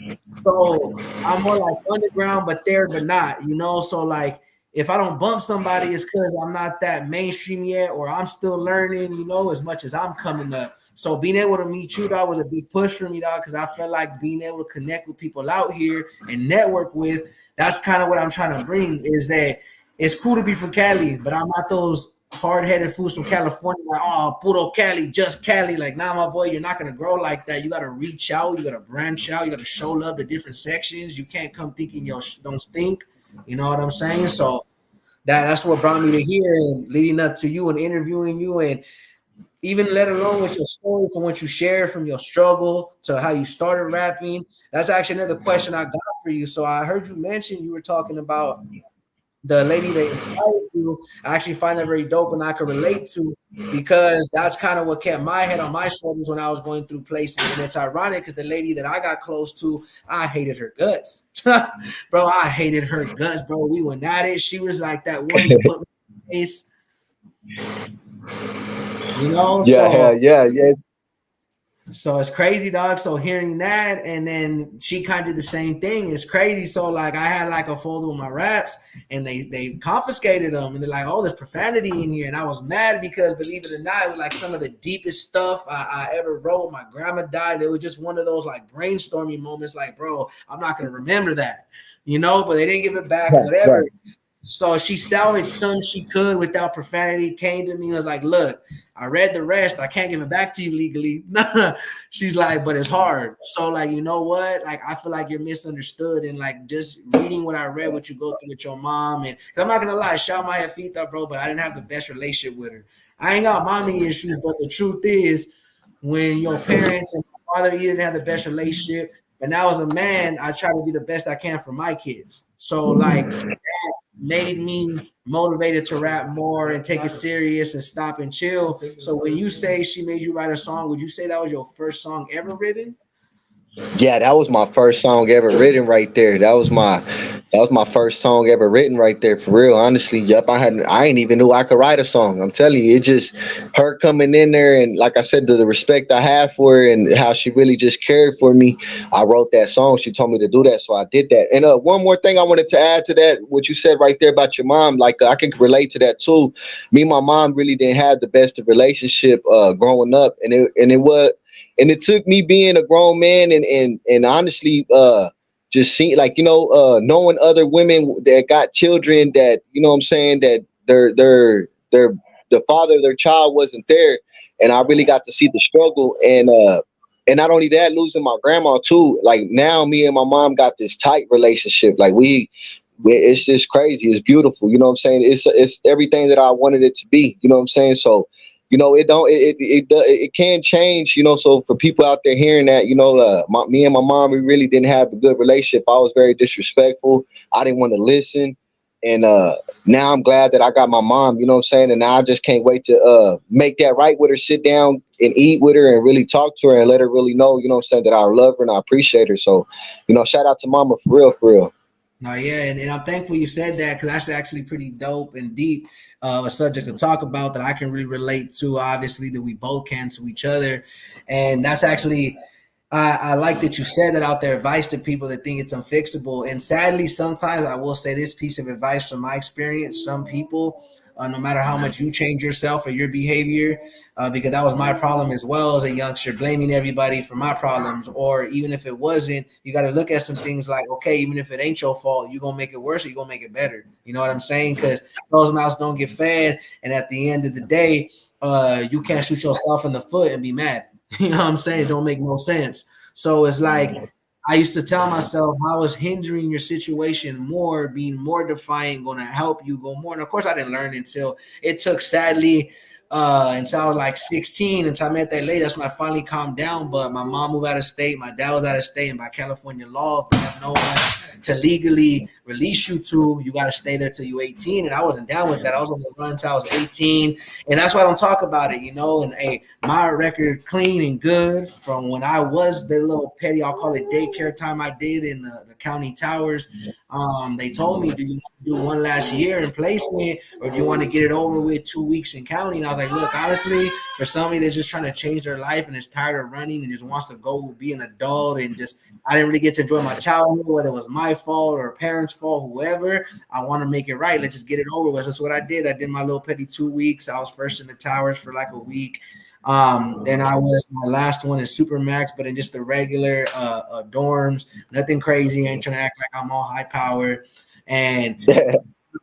that. So I'm more like underground, but there, but not, you know, so like if I don't bump somebody, it's because I'm not that mainstream yet, or I'm still learning, you know, as much as I'm coming up. So being able to meet you, dog, was a big push for me, dog, because I felt like being able to connect with people out here and network with, that's kind of what I'm trying to bring, is that it's cool to be from Cali, but I'm not those hard-headed fools from California, like, oh, puro Cali, just Cali. Like, nah, my boy, you're not gonna grow like that. You gotta reach out, you gotta branch out, you gotta show love to different sections. You can't come thinking your don't stink. You know what I'm saying? So that's what brought me to here, and leading up to you and interviewing you, and even let alone with your story, from what you shared, from your struggle to how you started rapping. That's actually another question I got for you. So I heard you mention you were talking about the lady that inspired you. I actually find that very dope and I can relate to, because that's kind of what kept my head on my shoulders when I was going through places. And it's ironic because the lady that I got close to, I hated her guts. Bro, I hated her guts, bro. We went at it. She was like that one you put me in the face. You know? Yeah. So it's crazy, dog. So hearing that, and then she kind of did the same thing. It's crazy. So like I had like a folder with my raps, and they confiscated them, and they're like, "Oh, there's profanity in here," and I was mad because, believe it or not, it was like some of the deepest stuff I ever wrote. My grandma died. It was just one of those like brainstorming moments. Like, bro, I'm not gonna remember that, you know. But they didn't give it back. Whatever. Right. So she salvaged some she could without profanity, came to me and was like, look, I read the rest. I can't give it back to you legally. She's like, but it's hard. So like, you know what? Like, I feel like you're misunderstood. And like, just reading what I read, what you go through with your mom. And I'm not going to lie, shout my feet up, bro, but I didn't have the best relationship with her. I ain't got mommy issues, but the truth is, when your parents and my father, you didn't have the best relationship, but now as a man, I try to be the best I can for my kids. So like that made me motivated to rap more and take it serious and stop and chill. So when you say she made you write a song, would you say that was your first song ever written? Yeah, that was my first song ever written right there. That was my first song ever written right there, for real. Honestly, yep, I ain't even knew I could write a song. I'm telling you, it just her coming in there, and like I said, the respect I have for her and how she really just cared for me. I wrote that song. She told me to do that, so I did that. And one more thing I wanted to add to that, what you said right there about your mom, like I can relate to that too. Me and my mom really didn't have the best of relationship growing up, and it took me being a grown man and honestly just seeing, like, knowing other women that got children, that, you know what I'm saying, that their the father of their child wasn't there, and I really got to see the struggle. And not only that, losing my grandma too. Like, now me and my mom got this tight relationship. Like, it's just crazy. It's beautiful. You know what I'm saying? It's everything that I wanted it to be. You know what I'm saying? So, it don't, it can change, so for people out there hearing that, me and my mom, we really didn't have a good relationship. I was very disrespectful. I didn't want to listen. And now I'm glad that I got my mom, you know what I'm saying? And now I just can't wait to make that right with her, sit down and eat with her and really talk to her and let her really know, you know what I'm saying, that I love her and I appreciate her. So, shout out to mama, for real, for real. No, yeah, and I'm thankful you said that, because that's actually pretty dope and deep, a subject to talk about that I can really relate to, obviously, that we both can to each other. And that's actually, I like that you said that out there, advice to people that think it's unfixable. And sadly, sometimes I will say this piece of advice from my experience: some people, no matter how much you change yourself or your behavior, because that was my problem as well as a youngster, blaming everybody for my problems. Or even if it wasn't, you got to look at some things like, okay, even if it ain't your fault, you're going to make it worse or you're going to make it better. You know what I'm saying? Because those mouths don't get fed. And at the end of the day, you can't shoot yourself in the foot and be mad. You know what I'm saying? It don't make no sense. So it's like, I used to tell myself, how is hindering your situation more, being more defiant, going to help you go more? And of course, I didn't learn until it took, sadly, until I was like 16, until I met that lady. That's when I finally calmed down. But my mom moved out of state, my dad was out of state, and by California law, if you have no one to legally release you to, you got to stay there till you're 18. And I wasn't down with that. I was on the run until I was 18. And that's why I don't talk about it, And hey, my record clean and good from when I was the little petty, I'll call it daycare time I did in the county towers. They told me, do you want to do one last year in placement, or do you want to get it over with 2 weeks in county? And I was like, look, honestly, for somebody that's just trying to change their life and is tired of running and just wants to go be an adult and just, I didn't really get to enjoy my childhood, whether it was my fault or parents' fault, whoever. I want to make it right. Let's just get it over with. That's what I did. I did my little petty 2 weeks. I was first in the towers for like a week. Then I was my last one in Supermax, but in just the regular dorms, nothing crazy. I ain't trying to act like I'm all high power. And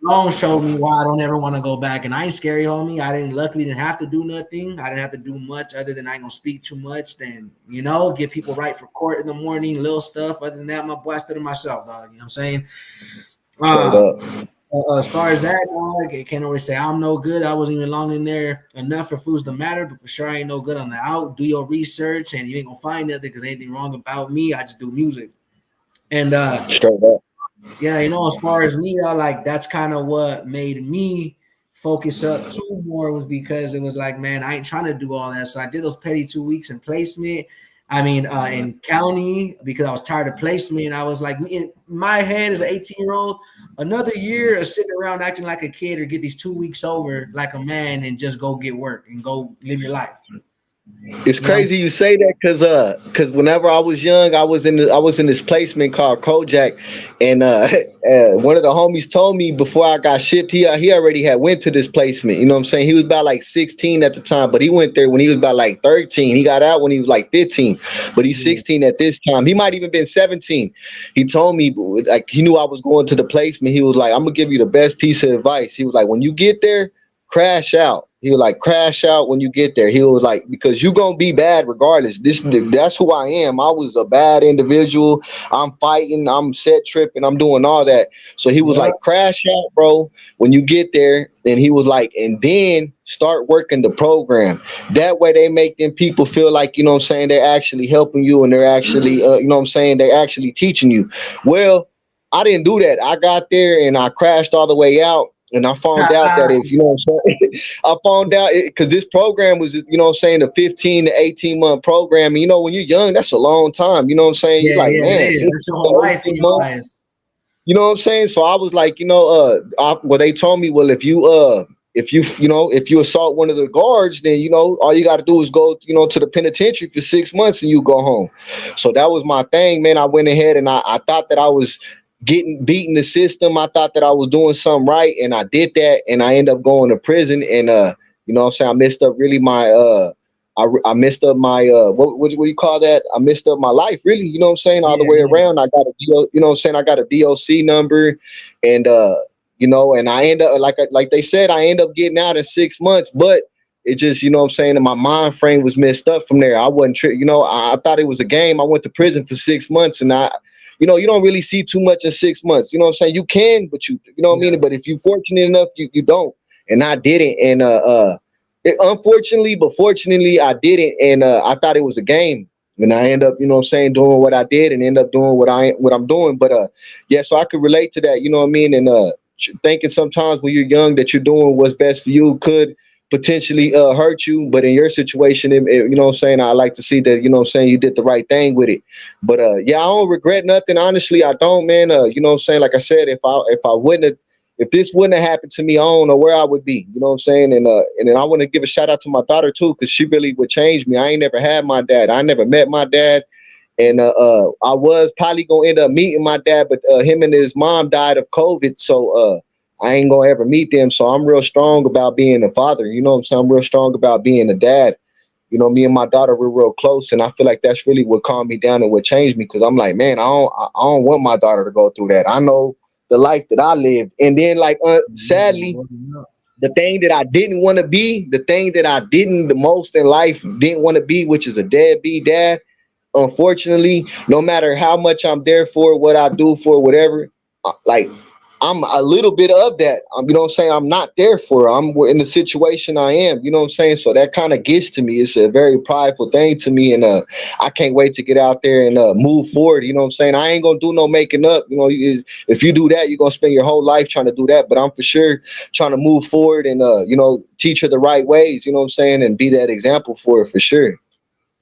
Long showed me why I don't ever want to go back. And I ain't scary, homie. I luckily didn't have to do nothing. I didn't have to do much other than I ain't gonna speak too much. Then, get people right for court in the morning, little stuff. Other than that, my boy, I stood to myself, dog. You know what I'm saying? As far as that, dog, I can't always say I'm no good. I wasn't even long in there enough for foods to matter, but for sure I ain't no good on the out. Do your research, and you ain't gonna find nothing because anything wrong about me. I just do music. And straight up. Yeah, as far as me, like that's kind of what made me focus up too more was because it was like, man, I ain't trying to do all that. So I did those petty 2 weeks in placement. I mean, in county because I was tired of placement. And I was like, in my head as an 18-year-old, another year of sitting around acting like a kid or get these 2 weeks over like a man and just go get work and go live your life. It's crazy you say that because whenever I was young, I was in this placement called Kojak, and one of the homies told me before I got shipped, he already had went to this placement. You know what I'm saying? He was about like 16 at the time, but he went there when he was about like 13. He got out when he was like 15, but he's 16 at this time. He might even been 17. He told me like he knew I was going to the placement. He was like, "I'm gonna give you the best piece of advice." He was like, "When you get there, crash out." He was like, crash out when you get there. He was like, because you're going to be bad regardless. That's who I am. I was a bad individual. I'm fighting. I'm set tripping. I'm doing all that. So he was like, crash out, bro, when you get there. And he was like, and then start working the program. That way they make them people feel like, you know what I'm saying, they're actually helping you and they're actually, you know what I'm saying, they're actually teaching you. Well, I didn't do that. I got there and I crashed all the way out. And I found out that if, you know what I'm saying, I found out because this program was, you know what I'm saying, a 15 to 18 month program. And, when you're young, that's a long time. You know what I'm saying? You're like, man, that's your whole life in your eyes. You know what I'm saying? So I was like, they told me, well, if you assault one of the guards, then, all you got to do is go, to the penitentiary for 6 months and you go home. So that was my thing, man. I went ahead and I thought that I was beating the system. I thought that I was doing something right, and I did that, and I ended up going to prison. And you know what I'm saying, I messed up really my I messed up my what do you call that? I messed up my life, really, you know what I'm saying, all the way around. I got I got a DOC number, and and I end up like they said, I end up getting out in 6 months, but it just, you know what I'm saying, and my mind frame was messed up from there. I wasn't I thought it was a game. I went to prison for 6 months, and you don't really see too much in 6 months. You know what I'm saying? You can, but you know what I mean? But if you're fortunate enough, you don't. And I didn't. And unfortunately, but fortunately, I didn't. And I thought it was a game. And I end up, you know what I'm saying, doing what I did and end up doing what I'm doing. But so I could relate to that, you know what I mean? And thinking sometimes when you're young that you're doing what's best for you could potentially hurt you, but in your situation, you know what I'm saying, I like to see that, you know what I'm saying, you did the right thing with it. But I don't regret nothing. Honestly, I don't, man. You know what I'm saying, like I said, if this wouldn't have happened to me, I don't know where I would be. You know what I'm saying? And then I want to give a shout out to my daughter too, because she really would change me. I ain't never had my dad. I never met my dad. And I was probably gonna end up meeting my dad, but him and his mom died of COVID, so I ain't gonna ever meet them. So I'm real strong about being a father. You know what I'm saying? I'm real strong about being a dad. Me and my daughter, we're real close, and I feel like that's really what calmed me down and what changed me. Because I'm like, man, I don't want my daughter to go through that. I know the life that I lived, and then sadly, the thing that I didn't want to be, the thing that I didn't the most in life didn't want to be, which is a deadbeat dad. Unfortunately, no matter how much I'm there for, what I do for, whatever, I'm a little bit of that. You know what I'm saying? I'm not there for her. I'm in the situation I am. You know what I'm saying? So that kind of gets to me. It's a very prideful thing to me. And I can't wait to get out there and move forward. You know what I'm saying? I ain't going to do no making up. If you do that, you're going to spend your whole life trying to do that. But I'm for sure trying to move forward and, teach her the right ways, you know what I'm saying? And be that example for her for sure.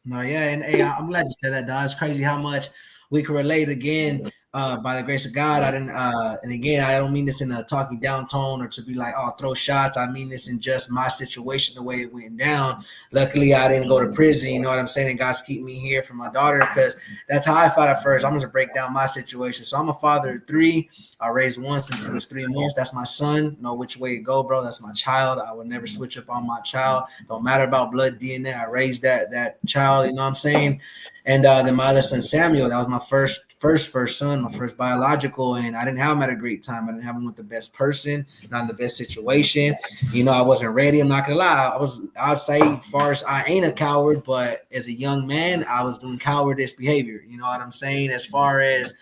No, yeah. And hey, I'm glad you said that, dog. It's crazy how much we can relate again. by the grace of God, I didn't. And again, I don't mean this in a talking down tone or to be like, oh, throw shots. I mean this in just my situation, the way it went down. Luckily, I didn't go to prison. You know what I'm saying? And God's keep me here for my daughter, because that's how I thought at first. I'm gonna break down my situation. So I'm a father of 3. I raised one since he was 3 months. That's my son. Know which way to go, bro. That's my child. I would never switch up on my child. Don't matter about blood DNA. I raised that child. You know what I'm saying? And then my other son Samuel, that was my first son, my first biological, and I didn't have him at a great time. I didn't have him with the best person, not in the best situation. You know, I wasn't ready. I'm not gonna lie. I'd say, as far as I ain't a coward, but as a young man, I was doing cowardice behavior. You know what I'm saying? As far as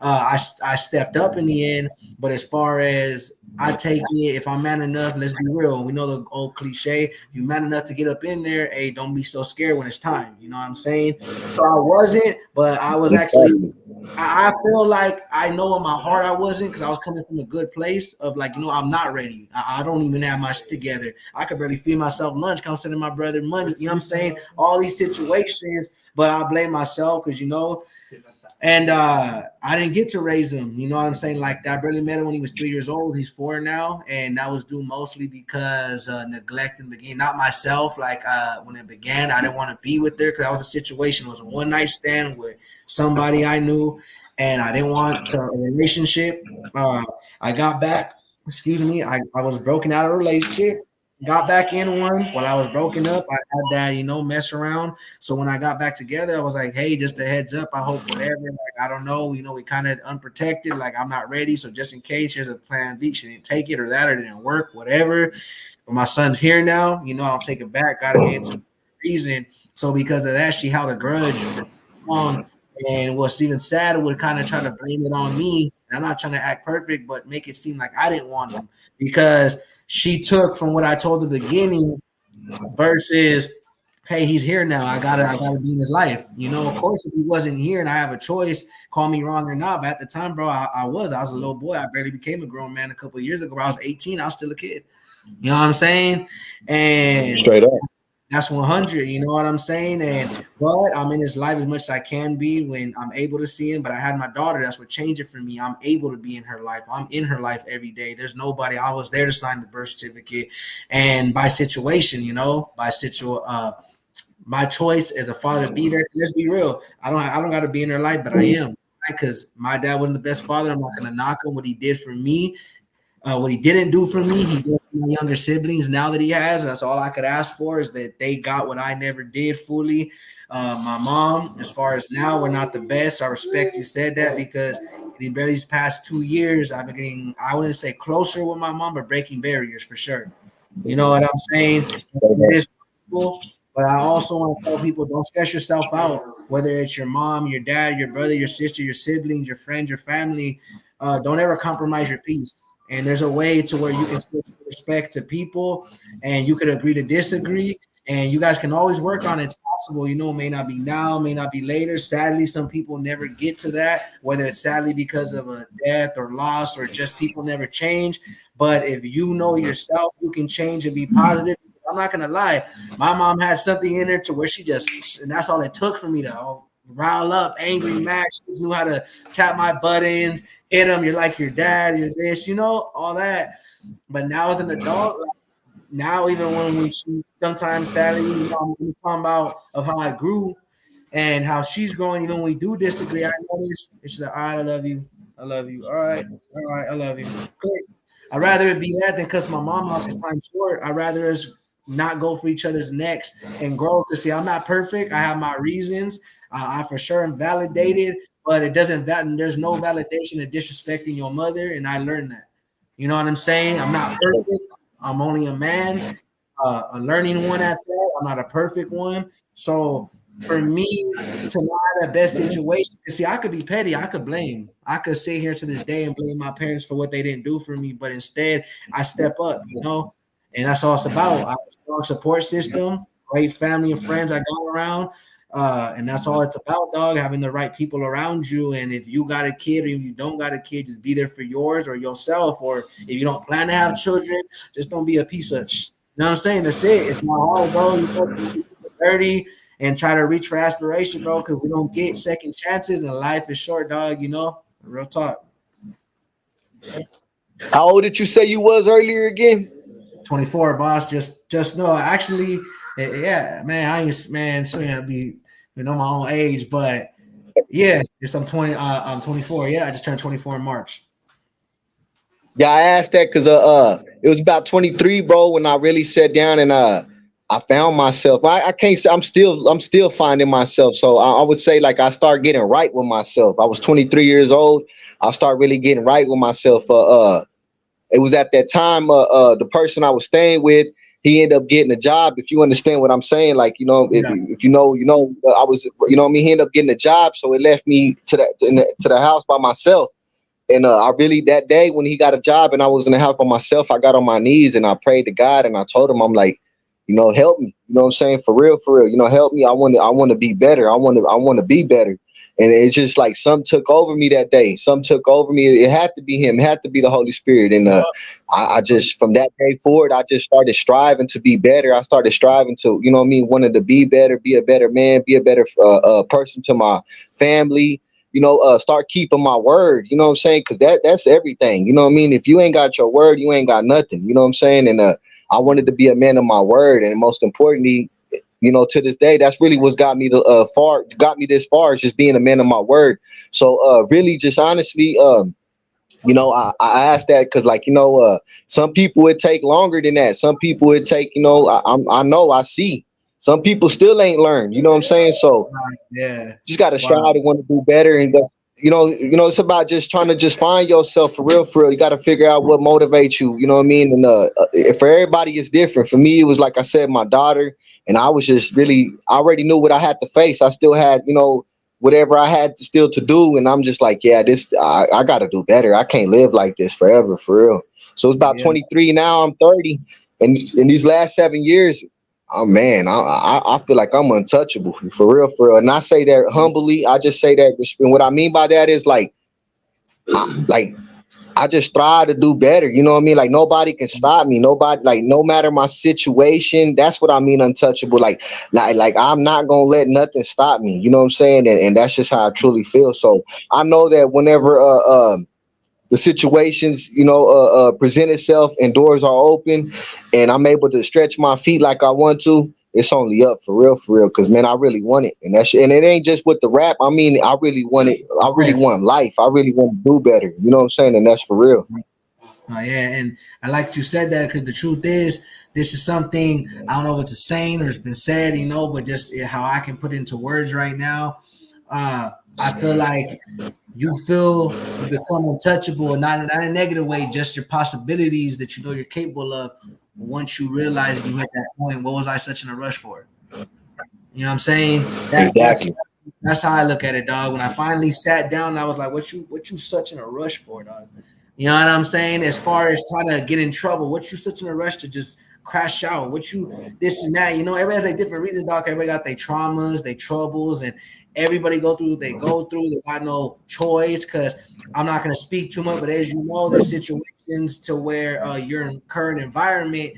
I stepped up in the end, but as far as I take it, if I'm man enough, let's be real. We know the old cliche, you're man enough to get up in there. Hey, don't be so scared when it's time. You know what I'm saying? So I wasn't, but I was actually, I feel like I know in my heart I wasn't, because I was coming from a good place of like, you know, I'm not ready. I don't even have my shit together. I could barely feed myself lunch. I'm sending my brother money. You know what I'm saying? All these situations, but I blame myself because, you know, and I didn't get to raise him. You know what I'm saying? Like, I barely met him when he was 3 years old. He's 4 now. And that was due mostly because neglecting the game. Not myself. Like, when it began, I didn't want to be with her because that was a situation. It was a one-night stand with somebody I knew. And I didn't want a relationship. I got back. Excuse me. I was broken out of a relationship. Got back in one while I was broken up. I had that, you know, mess around. So when I got back together, I was like, hey, just a heads up. I hope whatever. Like, I don't know. You know, we kind of unprotected. Like, I'm not ready. So just in case, here's a plan B. She didn't take it or that or it didn't work, whatever. But my son's here now. You know, I'll take it back. Got to get into reason. So because of that, she held a grudge for long. And what's even sadder, would kind of try to blame it on me. And I'm not trying to act perfect, but make it seem like I didn't want him, because she took from what I told the beginning versus, hey, he's here now. I gotta be in his life. You know, of course, if he wasn't here and I have a choice, call me wrong or not. But at the time, bro, I was a little boy. I barely became a grown man a couple of years ago. I was 18. I was still a kid. You know what I'm saying? And straight up. That's 100. You know what I'm saying? But I'm in his life as much as I can be when I'm able to see him. But I had my daughter. That's what changed it for me. I'm able to be in her life. I'm in her life every day. There's nobody. I was there to sign the birth certificate, and by situation, you know, my choice as a father to be there. Let's be real. I don't got to be in her life, but I am, because my dad wasn't the best father. I'm not gonna knock him. What he did for me. What he didn't do for me, he did for my younger siblings now that he has. That's all I could ask for, is that they got what I never did fully. My mom, as far as now, we're not the best. I respect you said that, because in these past 2 years, I've been getting, I wouldn't say closer with my mom, but breaking barriers for sure. You know what I'm saying? It is possible. But I also want to tell people, don't stress yourself out, whether it's your mom, your dad, your brother, your sister, your siblings, your friends, your family. Don't ever compromise your peace. And there's a way to where you can still respect to people, and you could agree to disagree, and you guys can always work on it. It's possible, you know, it may not be now, may not be later. Sadly, some people never get to that, whether it's sadly because of a death or loss, or just people never change. But if you know yourself, you can change and be positive. I'm not gonna lie, my mom had something in her to where she just, and that's all it took for me to rile up, angry, mad. She just knew how to tap my buttons, hit them. You're like your dad, you're this, you know, all that. But now as an adult, like, now even when we shoot, sometimes sadly, you know, I'm talking about of how I grew and how she's growing. Even when we do disagree, I notice she's like, all right, I love you. I love you. All right, I love you. Click. I'd rather it be that than cuss my mom out because time's short. I'd rather us not go for each other's necks and grow. To see, I'm not perfect. I have my reasons. I for sure am validated, but it doesn't. There's no validation of disrespecting your mother, and I learned that. You know what I'm saying? I'm not perfect. I'm only a man, a learning one at that. I'm not a perfect one. So for me to not have that best situation, see, I could be petty. I could blame. I could sit here to this day and blame my parents for what they didn't do for me. But instead, I step up, you know, and that's all it's about. I have a strong support system, great family and friends I got around. And that's all it's about, dog, having the right people around you. And if you got a kid or if you don't got a kid, just be there for yours or yourself. Or if you don't plan to have children, just don't be a piece of, you know what I'm saying? That's it. It's not hard, bro. You go 30 and try to reach for aspiration, bro, because we don't get second chances and life is short, dog, you know? Real talk. How old did you say you was earlier again? 24, boss. Just know. Actually, yeah, man. I ain't man. So gonna be my own age, but yeah, I'm 20. I'm 24. Yeah, I just turned 24 in March. Yeah, I asked that because it was about 23, bro, when I really sat down and I found myself. I can't say I'm still finding myself. So I would say like I start getting right with myself. I was 23 years old. I start really getting right with myself. It was at that time the person I was staying with, he ended up getting a job. If you understand what I'm saying, like Yeah. if you know, I was, what I mean. He ended up getting a job, so it left me to the house by myself. And I really, that day when he got a job and I was in the house by myself, I got on my knees and I prayed to God and I told him, I'm like, help me. You know what I'm saying? For real, for real. Help me. I want to be better. I want to be better. And it's just like some took over me that day. Some took over me. It had to be him. It had to be the Holy Spirit. And I just, from that day forward, I just started striving to be better. I started striving to, wanted to be better, be a better man, be a better person to my family. Start keeping my word, you know what I'm saying? Because that's everything, you know what I mean? If you ain't got your word, you ain't got nothing, you know what I'm saying? And I wanted to be a man of my word. And most importantly, to this day, that's really what's got me this far is just being a man of my word. So really just honestly, I asked that because some people it take longer than that. Some people it take, I know I see. Some people still ain't learned, you know what I'm saying? So Yeah, just gotta wow. strive to want to do better and go. It's about just trying to just find yourself for real, for real. You got to figure out what motivates you. You know what I mean? And for everybody, it's different. For me, it was like I said, my daughter, and I was just really, I already knew what I had to face. I still had, whatever I had to still to do, and I'm just like, yeah, I got to do better. I can't live like this forever, for real. So it's about Yeah. 23 now. I'm 30, and in these last 7 years. Oh man, I feel like I'm untouchable for real, for real. And I say that humbly. I just say that. And what I mean by that is like I just strive to do better. You know what I mean? Like nobody can stop me. Nobody, like no matter my situation. That's what I mean, untouchable. Like I'm not gonna let nothing stop me. You know what I'm saying? And that's just how I truly feel. So I know that whenever the situations present itself and doors are open and I'm able to stretch my feet like I want to, it's only up, for real, because man, I really want it. And it ain't just with the rap. I mean, I really want it. I really want life. I really want to do better, you know what I'm saying? And that's for real. Yeah, and I like you said that because the truth is, this is something I don't know if it's a saying or it's been said, but just how I can put it into words right now. I feel like you become untouchable, and not in a negative way, just your possibilities that you're capable of. Once you realize you hit that point, what was I such in a rush for? You know what I'm saying? Exactly. That's how I look at it, dog. When I finally sat down, I was like, what you such in a rush for, dog? You know what I'm saying? As far as trying to get in trouble, what you such in a rush to just crash out? What you this and that? Everybody has like different reasons, dog. Everybody got their traumas, their troubles, and everybody go through. They got no choice because I'm not gonna speak too much, but as you know, there's situations to where your current environment,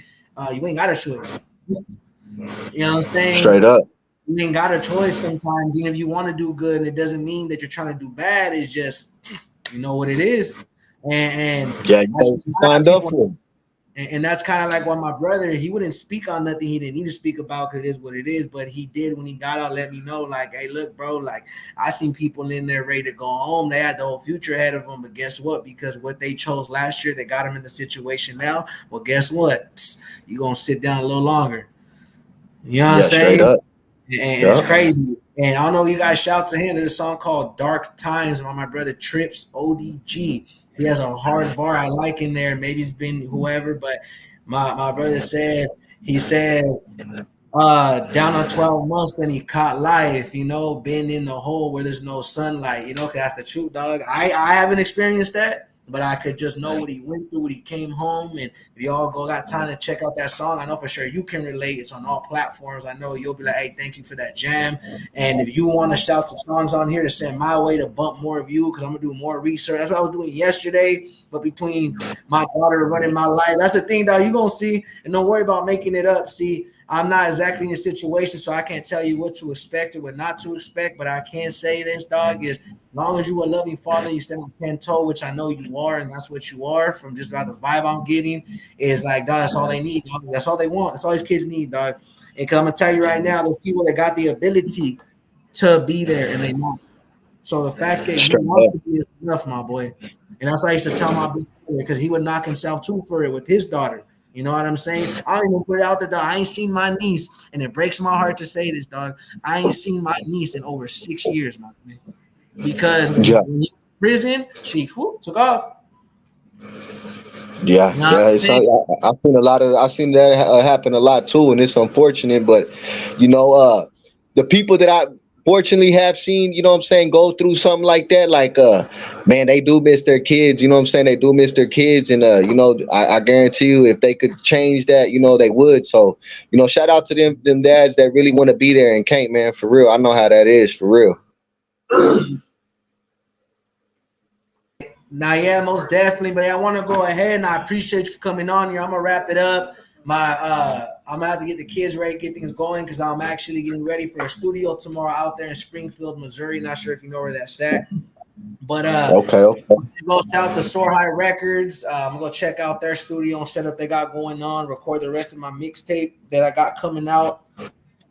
you ain't got a choice. You know what I'm saying? Straight up. You ain't got a choice sometimes, even if you want to do good, and it doesn't mean that you're trying to do bad. It's just what it is. And Yeah, you signed up for it. And that's kind of like why my brother, he wouldn't speak on nothing he didn't need to speak about because it is what it is. But he did when he got out, let me know, like, hey, look, bro, like I seen people in there ready to go home. They had the whole future ahead of them. But guess what? Because what they chose last year, they got them in the situation now. Well, guess what? You're going to sit down a little longer. You know what I'm saying? Straight up. And it's crazy. And I don't know if you guys shout to him. There's a song called Dark Times by my brother Trips ODG. He has a hard bar I like in there. Maybe it's been whoever, but my brother said, down on 12 months, then he caught life, been in the hole where there's no sunlight, because that's the truth, dog. I haven't experienced that, but I could just know what he went through when he came home. And if y'all got time to check out that song, I know for sure you can relate. It's on all platforms. I know you'll be like, hey, thank you for that jam. And if you want to shout some songs on here to send my way to bump more of you, because I'm going to do more research. That's what I was doing yesterday. But between my daughter running my life, that's the thing, dog. You're going to see, and don't worry about making it up. See, I'm not exactly in your situation, so I can't tell you what to expect or what not to expect. But I can say this, dog, is as long as you a loving father, you stand on 10-toe, which I know you are, and that's what you are from just about the vibe I'm getting. Is like, dog, that's all they need, dog. That's all they want. That's all these kids need, dog. And because I'm gonna tell you right now, there's people that got the ability to be there and they not. So the fact that you want to be is enough, my boy. And that's why I used to tell my big brother, because he would knock himself too for it with his daughter. You know what I'm saying? I don't even put it out there, dog. I ain't seen my niece, and it breaks my heart to say this, dog. I ain't seen my niece in over 6 years, my man. Because when he was in prison, she took off. Yeah, I've seen a lot of, I've seen that happen a lot too, and it's unfortunate. But you know, the people that I fortunately have seen, you know what I'm saying, go through something like that, like man, they do miss their kids. You know what I'm saying? They do miss their kids, and you know, I guarantee you, if they could change that, you know, they would. So, you know, shout out to them dads that really want to be there and can't, man, for real. I know how that is, for real. Nah, yeah, most definitely. But I want to go ahead, and I appreciate you for coming on here. I'm gonna wrap it up. I'm gonna have to get the kids ready, get things going, because I'm actually getting ready for a studio tomorrow out there in Springfield, Missouri. Not sure if you know where that's at. But okay. Go shout to Soar High Records. I'm gonna go check out their studio and setup they got going on. Record the rest of my mixtape that I got coming out.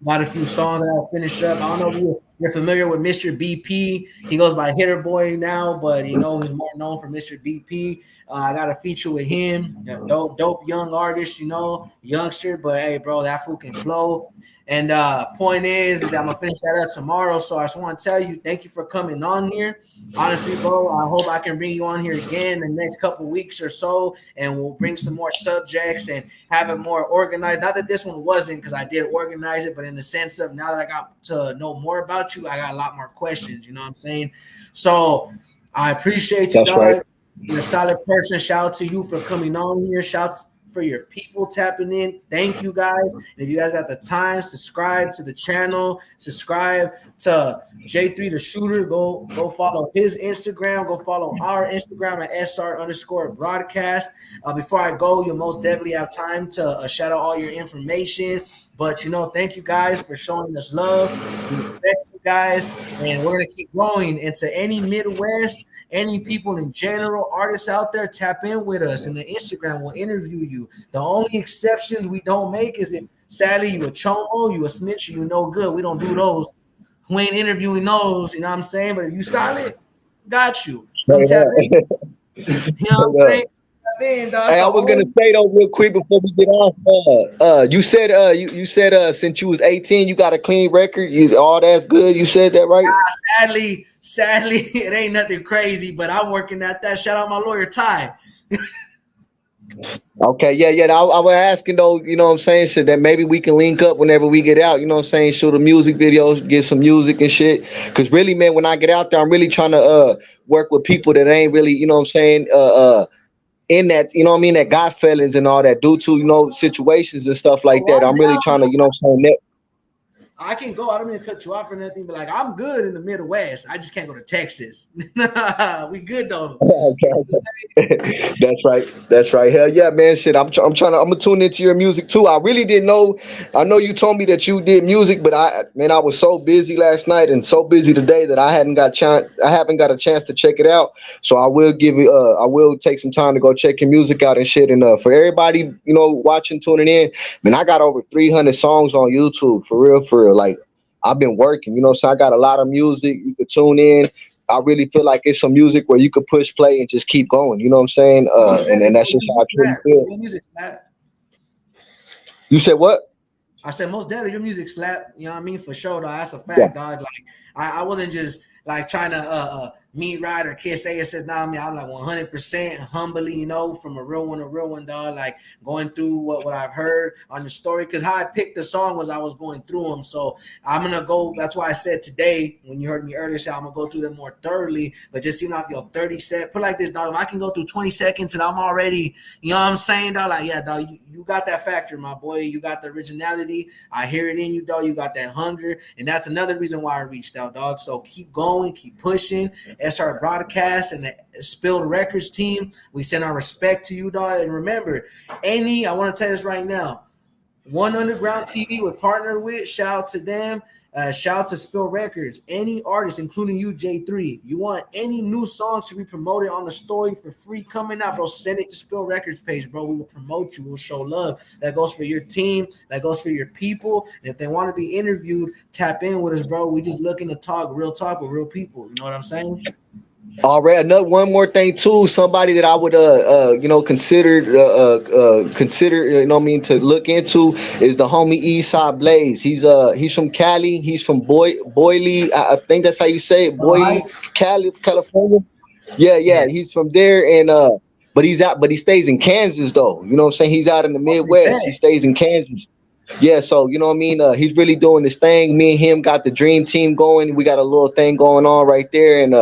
Got a few songs I gotta finish up. I don't know if you're familiar with Mr. BP. He goes by Hitter Boy now, but you know he's more known for Mr. BP. I got a feature with him. Dope young artist, you know, youngster. But hey, bro, that fool can flow. And point is that I'm gonna finish that up tomorrow. So I just want to tell you, thank you for coming on here. Honestly, bro, I hope I can bring you on here again the next couple weeks or so, and we'll bring some more subjects and have it more organized. Not that this one wasn't, because I did organize it, but in the sense of now that I got to know more about you, I got a lot more questions. You know what I'm saying? So I appreciate you, dog. Right. You're a solid person. Shout out to you for coming on here. Shouts for your people tapping in. Thank you, guys. And if you guys got the time, subscribe to the channel, subscribe to J3 the Shooter. Go follow his Instagram. Go follow our Instagram at SR_broadcast. Before I go, you'll most definitely have time to shout out all your information. But, you know, thank you guys for showing us love. We respect you guys. And we're going to keep growing into any Midwest, any people in general, artists out there, tap in with us. And the Instagram will interview you. The only exceptions we don't make is if, sadly, you a chomo, you a snitch, you no good. We don't do those. We ain't interviewing those, you know what I'm saying? But if you solid, got you. Come tap in. You know what I'm saying? Hey, I was gonna say though, real quick before we get off. You said you said since you was 18, you got a clean record. All that's good. You said that, right? Sadly, it ain't nothing crazy, but I'm working at that. Shout out my lawyer Ty. Okay, yeah. I was asking though, you know what I'm saying, so that maybe we can link up whenever we get out, you know what I'm saying, shoot the music videos, get some music and shit. Cause really, man, when I get out there, I'm really trying to work with people that ain't really, you know what I'm saying, in that, you know what I mean, that got felons and all that due to, you know, situations and stuff like that. I'm really trying to, you know what I'm saying, I can go. I don't mean to cut you off or nothing, but like I'm good in the Midwest. I just can't go to Texas. We good though. Okay. That's right. Hell yeah, man. Shit, I'm gonna tune into your music too. I really didn't know. I know you told me that you did music, but I was so busy last night and so busy today that I haven't got a chance to check it out. So I will I will take some time to go check your music out and shit. And for everybody, you know, watching, tuning in, man, I got over 300 songs on YouTube for real. Like, I've been working, you know, so I got a lot of music you could tune in. I really feel like it's some music where you could push play and just keep going, you know what I'm saying? And that's just how I really feel. Your music slap. You said what? I said most definitely your music slap, you know what I mean? For sure, dog. That's a fact, dog. Like I wasn't just like trying to meet right or kiss said, nah, I mean, I'm like 100% humbly, you know, from a real one, dog, like going through what I've heard on the story. Because how I picked the song was I was going through them. So I'm going to go, that's why I said today, when you heard me earlier say I'm going to go through them more thoroughly, but just even off your 30 set, put like this, dog, if I can go through 20 seconds and I'm already, you know what I'm saying, dog, like, yeah, dog, you got that factor, my boy. You got the originality. I hear it in you, dog. You got that hunger. And that's another reason why I reached out, dog. So keep going, keep pushing. SR Broadcast and the Spilled Records team, we send our respect to you, dog. And remember, I want to tell you this right now, One Underground TV we're partnered with. Shout out to them. Shout out to Spill Records. Any artist, including you, J3, you want any new songs to be promoted on the story for free coming out, bro, send it to Spill Records page, bro. We will promote you. We'll show love. That goes for your team. That goes for your people. And if they want to be interviewed, tap in with us, bro. We just looking to talk with real people. You know what I'm saying? All right, one more thing too. Somebody that I would consider to look into is the homie Eastside Blaze. He's from Cali. He's from Boyle. I think that's how you say it. Boyle, Cali, California. Yeah. He's from there, and but he stays in Kansas though. You know what I'm saying? He's out in the Midwest. He stays in Kansas. Yeah, so you know what I mean. He's really doing this thing. Me and him got the dream team going. We got a little thing going on right there, and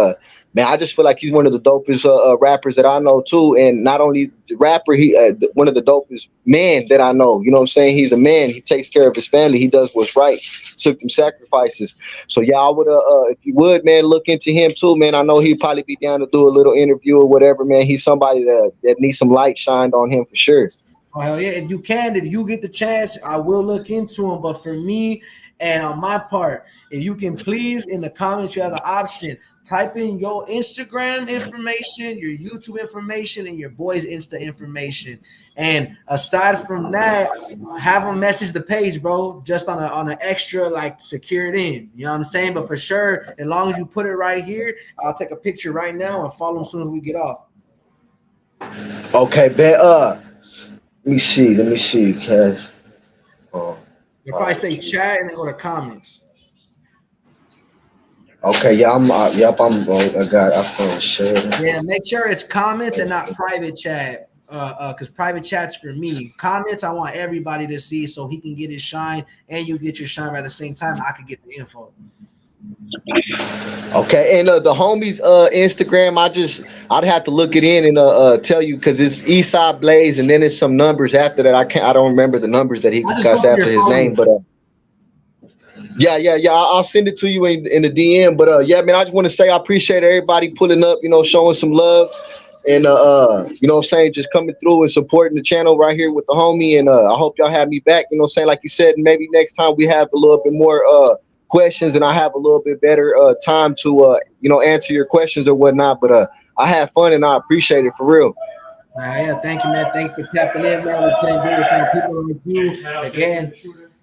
man, I just feel like he's one of the dopest rappers that I know too. And not only the rapper, he one of the dopest men that I know. You know what I'm saying? He's a man. He takes care of his family. He does what's right. Took them sacrifices. So yeah, I would if you would, man, look into him too, man. I know he'd probably be down to do a little interview or whatever, man. He's somebody that needs some light shined on him for sure. Oh, hell yeah. If you get the chance, I will look into him. But for me and on my part, if you can please, in the comments, you have the option. Type in your Instagram information, your YouTube information, and your boy's Insta information. And aside from that, have them message the page, bro, just on an extra, like, secure it in. You know what I'm saying? But for sure, as long as you put it right here, I'll take a picture right now and follow them as soon as we get off. Okay, bet. Let me see, Cash. You'll probably say chat and then go to comments. Okay, yeah, I found share. Yeah, make sure it's comments and not private chat. Because private chat's for me. Comments, I want everybody to see so he can get his shine and you get your shine by the same time. I can get the info. Okay, and the homies Instagram, I'd have to look it in and tell you, because it's Eastside Blaze and then it's some numbers after that. I don't remember the numbers that he cussed after his name, but yeah, I'll send it to you in the DM. But yeah, man, I just want to say I appreciate everybody pulling up, showing some love, and you know what I'm saying, just coming through and supporting the channel right here with the homie. And I hope y'all have me back, you know what I'm saying, like you said, maybe next time we have a little bit more questions and I have a little bit better time to answer your questions or whatnot. But I had fun and I appreciate it for real. Yeah, thank you, man. Thanks for tapping in, man. We couldn't do it without people like you. Again,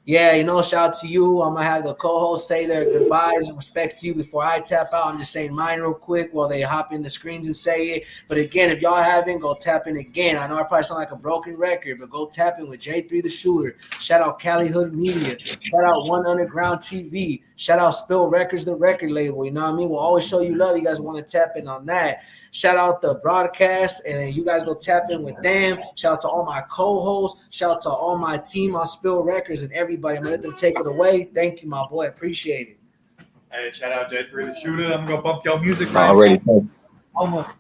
yeah, shout out to you. I'm gonna have the co-host say their goodbyes and respects to you before I tap out. I'm just saying mine real quick while they hop in the screens and say it. But again, if y'all haven't, go tap in again. I know I probably sound like a broken record, but go tap in with J3 the Shooter. Shout out Cali Hood Media. Shout out One Underground TV. Shout out Spill Records, the record label. You know what I mean? We'll always show you love. You guys want to tap in on that. Shout out the broadcast, and then you guys go tap in with them. Shout out to all my co-hosts. Shout out to all my team on Spill Records and everybody. I'm going to let them take it away. Thank you, my boy. Appreciate it. Hey, shout out J3 the Shooter. I'm going to bump your music right already now. Almost.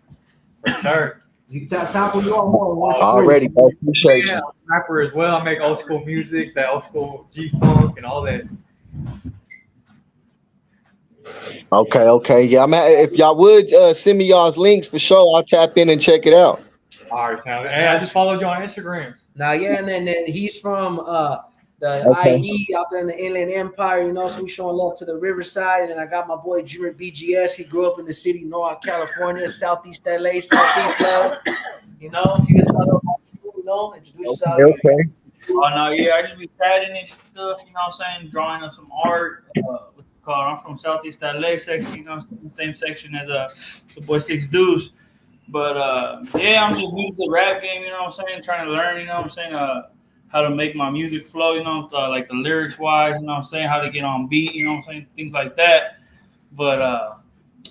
Sir. You can tap on your more. Already, bro. Appreciate you. I'm a rapper as well. I make old school music, that old school G-Funk and all that. Okay. Yeah, if y'all would send me y'all's links for sure, I'll tap in and check it out. All right, sound. Hey, I just followed you on Instagram. Now, yeah, and then he's from the IE out there in the Inland Empire, so we showing love to the Riverside. And then I got my boy Jimmy BGS. He grew up in the city, North California, Southeast LA, Southeast love. You can talk about you, introduce yourself. Okay. Oh no, yeah, I just be tagging and stuff, you know what I'm saying, drawing up some art. I'm from Southeast LA section, same section as the boy Six Deuce. But yeah, I'm just new to the rap game, you know what I'm saying, trying to learn, you know what I'm saying, how to make my music flow, like the lyrics wise, you know what I'm saying, how to get on beat, you know what I'm saying, things like that. But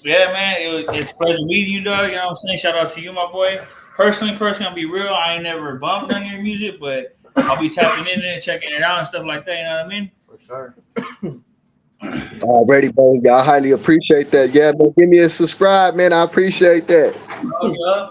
yeah, man, it's a pleasure meeting you, dog, you know what I'm saying. Shout out to you, my boy. Personally, I'll be real, I ain't never bumped on your music, but I'll be tapping in there, checking it out and stuff like that, you know what I mean? For sure. Already, bro. I highly appreciate that. Yeah, man, give me a subscribe, man. I appreciate that.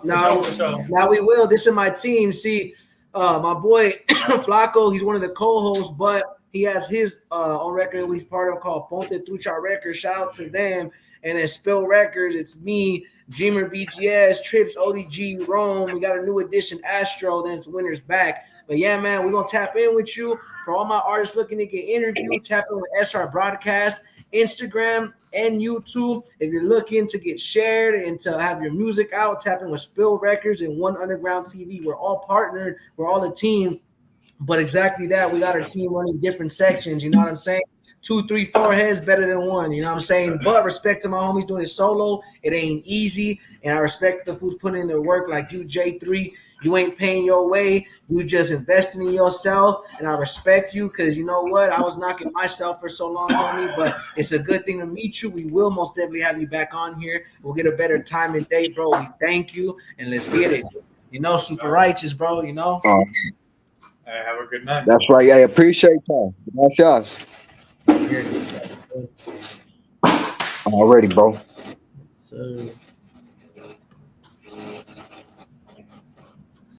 Now we will. This is my team. See, my boy Flaco, he's one of the co-hosts, but he has his own record he's part of called Ponte Trucha Records. Shout out to them. And then Spill Records, it's me, Dreamer BGS, Trips, ODG, Rome. We got a new edition, Astro. Then it's Winter's Back. But yeah, man, we're gonna tap in with you. For all my artists looking to get interviewed, tap in with SR Broadcast, Instagram and YouTube. If you're looking to get shared and to have your music out, tap in with Spill Records and One Underground TV. We're all partnered. We're all a team. But exactly that, we got our team running different sections. You know what I'm saying? 2, 3, 4 heads better than one. You know what I'm saying? But respect to my homies doing it solo. It ain't easy. And I respect the fools putting in their work like you, J3. You ain't paying your way. You just investing in yourself. And I respect you because you know what? I was knocking myself for so long, homie. But it's a good thing to meet you. We will most definitely have you back on here. We'll get a better time and date, bro. We thank you. And let's get it. You know, super righteous, bro. You know? Hey, have a good night. That's right. Yeah, I appreciate y'all. That's yours. Yeah. Already, bro. So